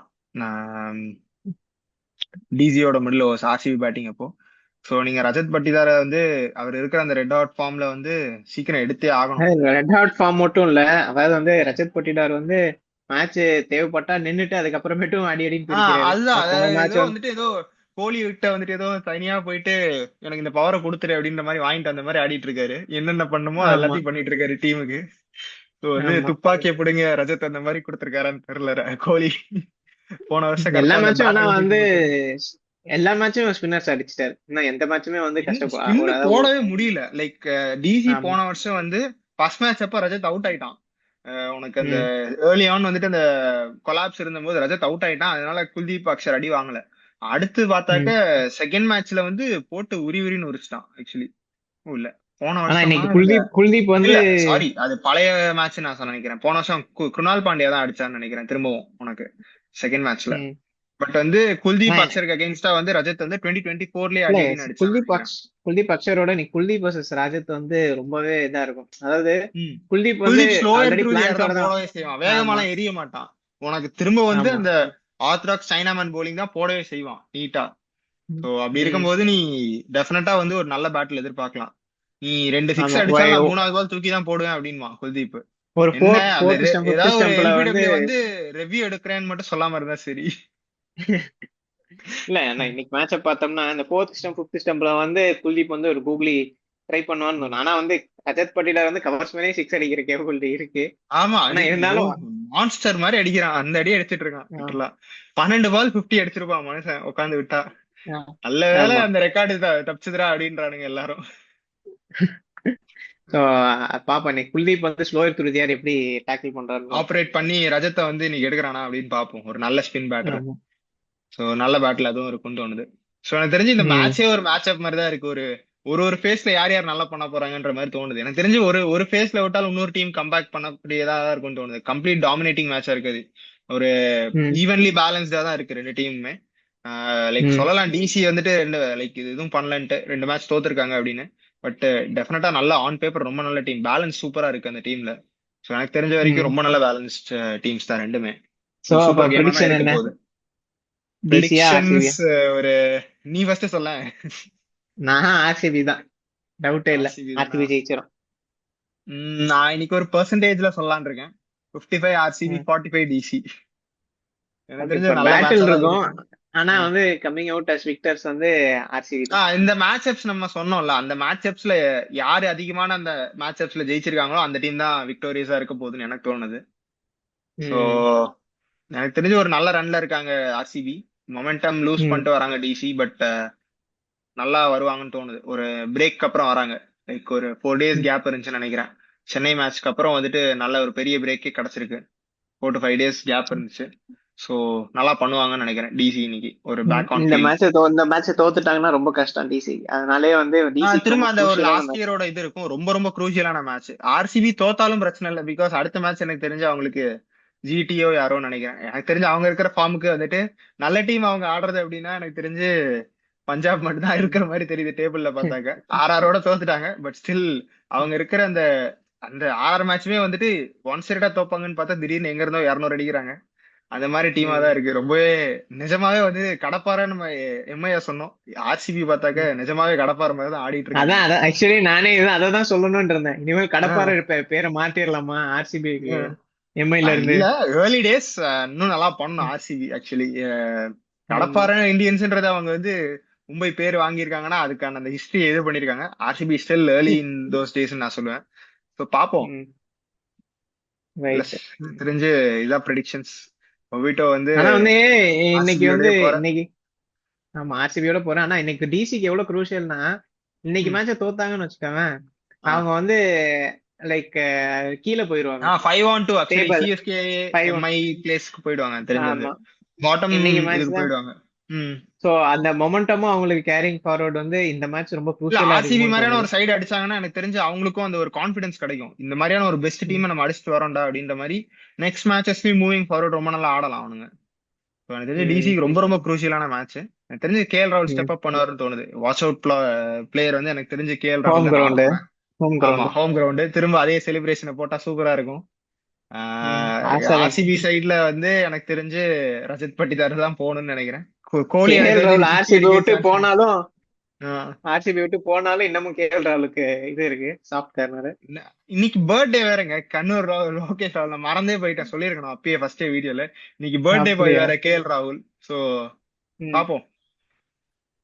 டிசியோட மிடில் ஓவர்ஸ் ஆர்சிபி பேட்டிங் அப்போ. ஸோ நீங்க ரஜத் பட்டிதார வந்து அவர் இருக்கிற அந்த ரெட் அவுட் ஃபார்ம்ல வந்து சீக்கிரம் எடுத்தே ஆகணும். ரெட் ஹாட் ஃபார்ம் மட்டும் இல்ல, அதாவது வந்து ரஜத் பட்டிடார் வந்து மேட்ச் தேவைப்பட்டா நின்னுட்டு அதுக்கப்புறமேட்டும் அடி அடின்னு பிரிக்கிறாரு. அதுதான் போன ஏதோ மேட்ச் வந்து வந்துட்டு ஏதோ கோலி கிட்ட வந்துட்டு ஏதோ தனியா போயிட்டு எனக்கு இந்த பவரை கொடுத்துரு அப்படின்ற மாதிரி வாங்கிட்டு அந்த மாதிரி ஆடிட்டு இருக்காரு. என்னென்ன பண்ணுமோ அது ஆமா, எல்லாத்தையும் பண்ணிட்டு இருக்காரு டீமுக்கு. ஸோ வந்து ஆமா. துப்பாக்கிய பிடுங்க ரஜத் அந்த மாதிரி கொடுத்துருக்காரான்னு தெரியல கோலி. போன வருஷம் எல்லா கரெக்டா அந்த மேட்சும் ஆனா பேட்டை வந்து தூக்கி போட்டாரு. எல்லா மேட்சும் ஸ்பின்னர்ஸ் அடிச்சிட்டாரு. இன்னும் எந்த மேட்சுமே வந்து ஸ்பின் ஒரு அதாவது போடவே முடியல. லைக் டிசி ஆமா. போன வருஷம் வந்து ஃபர்ஸ்ட் மேட்ச் அப்ப ரஜத் அவுட் ஆயிட்டான். உனக்கு அந்த ம், ஏர்லி ஆன் வந்துட்டு அந்த கொலாப்ஸ் இருந்தபோது ரஜத் அவுட் ஆயிட்டான். அதனால குல்தீப் அக்ஷர் அடி வாங்கல. அடுத்து பார்த்தாக்க ம், செகண்ட் மேட்ச்ல வந்து போட்டு உரி உரின்னு உரிச்சிட்டான் ஆக்சுவலி. இல்ல போன ஆனா வருஷமா இன்னைக்கு குல்தீப் வந்து இல்ல சாரி, அது பழைய மேட்ச் நான் சொல்ல நினைக்கிறேன். போன வருஷம் குருணால் பாண்டியா தான் அடிச்சான்னு நினைக்கிறேன் திரும்பவும் உனக்கு செகண்ட் மேட்ச்ல. ம், பட் வந்து குல்தீப் ஆனா அக்ஷருக்கு அகேன்ஸ்டா வந்து ரஜத் வந்து 2024லயே இல்ல அடி அடின்னு அடிச்சான்னு நினைக்கிறேன். குல்தீப் அக்ஷரோட நீ குல்தீப் வர்சஸ் ராஜத் வந்து ரொம்பவே இதா இருக்கும். அதாவது ம். குல்தீப் வந்து Kuldeep slower already through the air பிளான்ஸோட தான் தான். போடவே செய்வான், ஆமா வேகமாலாம் எரிய மாட்டான். உனக்கு திரும்ப வந்து ஆமா. அந்த ஆர்த்தடாக்ஸ் சைனாமேன் போலிங் தான் போடவே செய்வான் நீட்டா. ம், சோ அப்படி ம், இருக்கும்போது நீ டெஃபினட்டா வந்து ஒரு நல்ல பேட்டில் எதிர்பார்க்கலாம். நீ 2 சிக்ஸ் ஆமா. அடிச்சாலும் நான் 3வது பால் தூக்கி தான் போடுவேன் அப்படின்மா குல்தீப். ஒரு என்ன அந்த ஃபோர்த் ஸ்டம்ப் ஃபிஃப்த் ஏதாவது ஒரு ஸ்டம்ப்ல வந்து எல்பிடபிள்யூ வந்து ரெவ்யூ எடுக்கிறேன்னு மட்டும் சொல்லாம இருந்தா சரி. இல்ல நான் இன்னைக்கு மேட்ச பார்த்தோம்னா இந்த ஃபோர்த் ஸ்டம்ப் ஃபிஃப்த் ஸ்டம்ப்ல வந்து குல்தீப் வந்து ஒரு கூகுளி ட்ரை பண்ணுவான்னு தோணும். ஆனா வந்து ரஜத் பட்டிதார் வந்து கவர்ஸ் மேலே சிக்ஸ் அடிக்கிற கேபிலிட்டி இருக்கு. ஆமா, ஆனா இருந்தாலும் மான்ஸ்டர் மாதிரி அடிக்கிறான், அந்த அடி அடிச்சிட்டு இருக்கான் ஆ, லிட்டரலா. 12 பால் 50 அடிச்சிருப்பான் மனுஷன் உட்காந்து விட்டா. ஆ, நல்ல வேளை ஆமா. அந்த ரெக்கார்டு தப்பிச்சுதுடா அப்படின்றானுங்க எல்லாரும். ஸோ பாப்பா இன்னைக்கு குல்தீப் வந்து ஸ்லோயர் துருதியார் எப்படி டேக்கிள் பண்றாருன்னு பார்ப்போம். ஆப்ரேட் பண்ணி ரஜத்தை வந்து இன்னைக்கு எடுக்கிறானா அப்படின்னு பார்ப்போம். ஒரு நல்ல ஸ்பின் பேட்டர். ஆமா. ஸோ நல்ல பேட்டில் அதுவும் இருக்கும்னு தோணுது. ஸோ எனக்கு தெரிஞ்சு இந்த ம், மேட்சே ஒரு மேட்ச் அப் மாதிரி தான் இருக்கு. ஒரு ஒரு ஒரு ஃபேஸ்ல யார் யார் நல்லா பண்ண போறாங்கன்ற மாதிரி தோணுது. எனக்கு தெரிஞ்சு ஒரு ஒரு ஃபேஸ்ல விட்டாலும் இன்னொரு டீம் கம்பேக் பண்ணக்கூடியதா தான் இருக்கும்னு தோணுது. கம்ப்ளீட் டாமினேட்டிங் மேட்சா இருக்குது. ஒரு ம், ஈவன்லி பேலன்ஸ்டா தான் இருக்கு ரெண்டு டீமுமே. லைக் ம், சொல்லலாம் டிசி வந்துட்டு ரெண்டு லைக் இது எதுவும் பண்ணலன்ட்டு 2 மேட்ச் தோத்துருக்காங்க அப்படின்னு. பட் டெஃபினட்டா நல்ல ஆன் பேப்பர் ரொம்ப நல்ல டீம், பேலன்ஸ் சூப்பரா இருக்கு அந்த டீம்ல. ஸோ எனக்கு தெரிஞ்ச வரைக்கும் ம். ரொம்ப நல்ல பேலன்ஸ்ட் டீம்ஸ் தான் ரெண்டுமே. ஸோ அப்ப சூப்பர் கேமா தான் ப்ரெடிக்ஷன் இருக்க என்ன? போகுது. டிசியா ப்ரெடிக்ஷன்ஸ் ஆர்சிபியா? ஒரு நீ ஃபர்ஸ்ட் சொல்ல. நான் ஆர்சிபி தான், டவுட்டே இல்ல. ஆர்சிபி தானா? ஆர்சிபி ஜெயிச்சிடும். நான் இன்னைக்கு ஒரு பெர்சன்டேஜ்ல சொல்லலாம்னு இருக்கேன். 55 ஆர்சிபி, 45 டிசி. எனக்கு ஓகே, தெரிஞ்ச இப்ப ஒரு நல்ல பேட்டில் மேட்சா தான் இருக்கும். இருக்கும். ஆனா ம். வந்து கம்மிங் அவுட் அஸ் விக்டர்ஸ் வந்து ஆர்சிபி தான். இந்த மேட்ச் அப்ஸ் நம்ம சொன்னோம்ல, அந்த மேட்ச் அப்ஸ்ல யாரு அதிகமான அந்த மேட்ச் அப்ஸ்ல ஜெயிச்சிருக்காங்களோ அந்த டீம் தான் விக்டோரியஸா இருக்க போகுதுன்னு எனக்கு தோணுது. ஸோ ம், எனக்கு தெரிஞ்சு ஒரு நல்ல ரன்ல இருக்காங்க ஆர்சிபி. மொமெண்டம் லூஸ் ம், பண்ணிட்டு வராங்க டிசி. பட் நல்லா வருவாங்கன்னு தோணுது. ஒரு பிரேக் அப்புறம் வராங்க. லைக் ஒரு 4 days ம், கேப் இருந்துச்சுன்னு நினைக்கிறேன். சென்னை மேட்ச்க்கு அப்புறம் வந்துட்டு நல்ல ஒரு பெரிய பிரேக்கே கிடைச்சிருக்கு. 4 to 5 days கேப் இருந்துச்சு. ஸோ நல்லா பண்ணுவாங்கன்னு நினைக்கிறேன் டிசி இன்னைக்கு ஒரு ம். Back on field. இந்த மேட்சை தோத்துட்டாங்கன்னா ரொம்ப கஷ்டம் டிசி. அதனாலே வந்து டிசிக்கு திரும்ப ரொம்ப அந்த ஒரு குரூஷியலான லாஸ்ட் மேட்ச். இயரோட இது இருக்கும், ரொம்ப ரொம்ப குரூசியலான மேட்ச். ஆர்சிபி தோத்தாலும் பிரச்சனை இல்லை, பிகாஸ் அடுத்த மேட்ச் எனக்கு தெரிஞ்சு அவங்களுக்கு ஜிடிஓ யாரோ நினைக்கிறேன். எனக்கு தெரிஞ்சு அவங்க இருக்கிற ஃபார்முக்கு வந்துட்டு நல்ல டீம் அவங்க ஆடுறது அப்படின்னா எனக்கு தெரிஞ்சு பஞ்சாப் மட்டும் தான் இருக்கிற மாதிரி தெரியுது டேபிள்ல பார்த்தாக்க. ஆர்ஆரோட தோத்துட்டாங்க, பட் ஸ்டில் அவங்க இருக்கிற அந்த அந்த மேட்சுமே வந்துட்டு ஒன் சைடா தோப்பாங்கன்னு பார்த்தா திடீர்னு எங்க இருந்தோ 200 அடிக்கிறாங்க. அந்த மாதிரி டீமா தான் ம், இருக்கு. ரொம்பவே நிஜமாவே வந்து கடப்பாறை நம்ம எம்ஐயா சொன்னோம். ஆர்சிபி பார்த்தாக்க ம். நிஜமாவே கடப்பாறை மாதிரி தான் ஆடிட்டு இருக்காங்க. அதான் ஆக்சுவலி நானே அதை தான் சொல்லணும்னு இருந்தேன். இனிமேல் கடப்பாறை ஆஹ் பேரை மாத்திரலாமா ஆர்சிபிக்கு ஆஹ் எம்ஐல இருந்து? இல்ல, ஏர்லி டேஸ் இன்னும் நல்லா பண்ணணும் ஆர்சிபி ஆக்சுவலி. ஆமா. கடப்பாறை இந்தியன்ஸ்ன்றத அவங்க வந்து மும்பை பேர் வாங்கியிருக்காங்கன்னா அதுக்கான அந்த ஹிஸ்டரி இது பண்ணிருக்காங்க. RCB still early in those days நான் சொல்லுவேன். ஸோ பாப்போம். ம், பிளஸ் ரைட். தெரிஞ்சு இதான் ப்ரெடிக்ஷன்ஸ். ஒவிட்டோ வந்து ஆனா வந்து இன்னைக்கு வந்து ஆர்சிபியோடய போற. இன்னைக்கு ஆமா ஆர்சிபியோட போறேன். ஆனா இன்னைக்கு டிசிக்கு எவ்வளவு குரூஷியல்னா, இன்னைக்கு மேட்ச தோத்தாங்கன்னு வச்சுக்கோங்க, அவங்க வந்து லைக் கீழே போயிருவாங்க 5-2 ஆக்சுவலி டேபிள். சிஎஸ்கே 5. எம்ஐ பிளேஸ்க்கு போயிடுவாங்க தெரிஞ்சு வந்து ஆமா, பாட்டம் இன்னைக்கு மேட்ச் இதுக்கு தான். போயிடுவாங்க. ம். சோ அந்த மொமெண்டமும் அவங்களுக்கு கேரிங் ஃபார்வர்ட் வந்து இந்த மேட்ச் ரொம்ப இல்ல, குரூஷியலா ஆர்சிபி இருக்குமோன்னு மாதிரியான தோணுது. ஒரு சைடு அடிச்சாங்கன்னா எனக்கு தெரிஞ்சு அவங்களுக்கும் அந்த ஒரு கான்பிடன்ஸ் கிடைக்கும். இந்த மாதிரியான ஒரு பெஸ்ட் ம், டீம் நம்ம அடிச்சுட்டு வரோம்டா அப்படின்ற மாதிரி நெக்ஸ்ட் மேட்சஸ்லயும் மூவிங் ஃபார்வர்ட் ரொம்ப நல்லா ஆடலாம் அவனுங்க. So எனக்கு தெரிஞ்சு ம், டிசிக்கு ரொம்ப ரொம்ப குரூசியலான மேட்ச். எனக்கு தெரிஞ்சு கேஎல் ராகுல் ம். ஸ்டெப் அப் பண்ணுவாருன்னு தோணுது. வாட்ச் அவுட் பிளேயர் வந்து எனக்கு தெரிஞ்சு கேஎல் ஹோம் ராகுல் தான் நான் கிரவுண்டு. நம்புறேன். ஹோம் ஆமா, கிரவுண்டு. ஹோம் கிரவுண்டு திரும்ப அதே செலிப்ரேஷனை போட்டா சூப்பரா இருக்கும். ம். ஆர்சனல். ஆர்சிபி சைட்ல வந்து எனக்கு தெரிஞ்சு ரஜத் பட்டிதார் தான் போகணும்னு நினைக்கிறேன். கோலி எனக்கு கேஎல் தெரிஞ்சு ராகுல் இன்னைக்கு 50 ஆர்சிபி அடிக்க விட்டு சான்ஸ். போனாலும் இன்னமும் கேஎல் ராகுலுக்கு இது இருக்கு, சாஃப்ட் கார்னர். இன்னைக்கு பர்த்டே வேறங்க கண்ணூர் ராகுல். ஓகே சார், நான் மறந்தே போயிட்டேன், சொல்லியிருக்கணும் அப்பயே ஃபர்ஸ்ட் வீடியோல. இன்னைக்கு பர்த்டே பாய் அப்படியா? வேற கேஎல் ராகுல். சோ ம், பாப்போம்.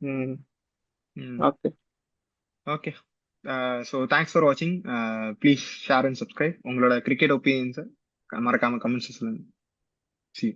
ம். ம். Okay. Okay. So thanks for வாட்சிங். Please share and subscribe. உங்களோட கிரிக்கெட் ஒப்பீனியன்ஸை மறக்காம கமெண்ட்ஸ் சொல்லுங்க. See you.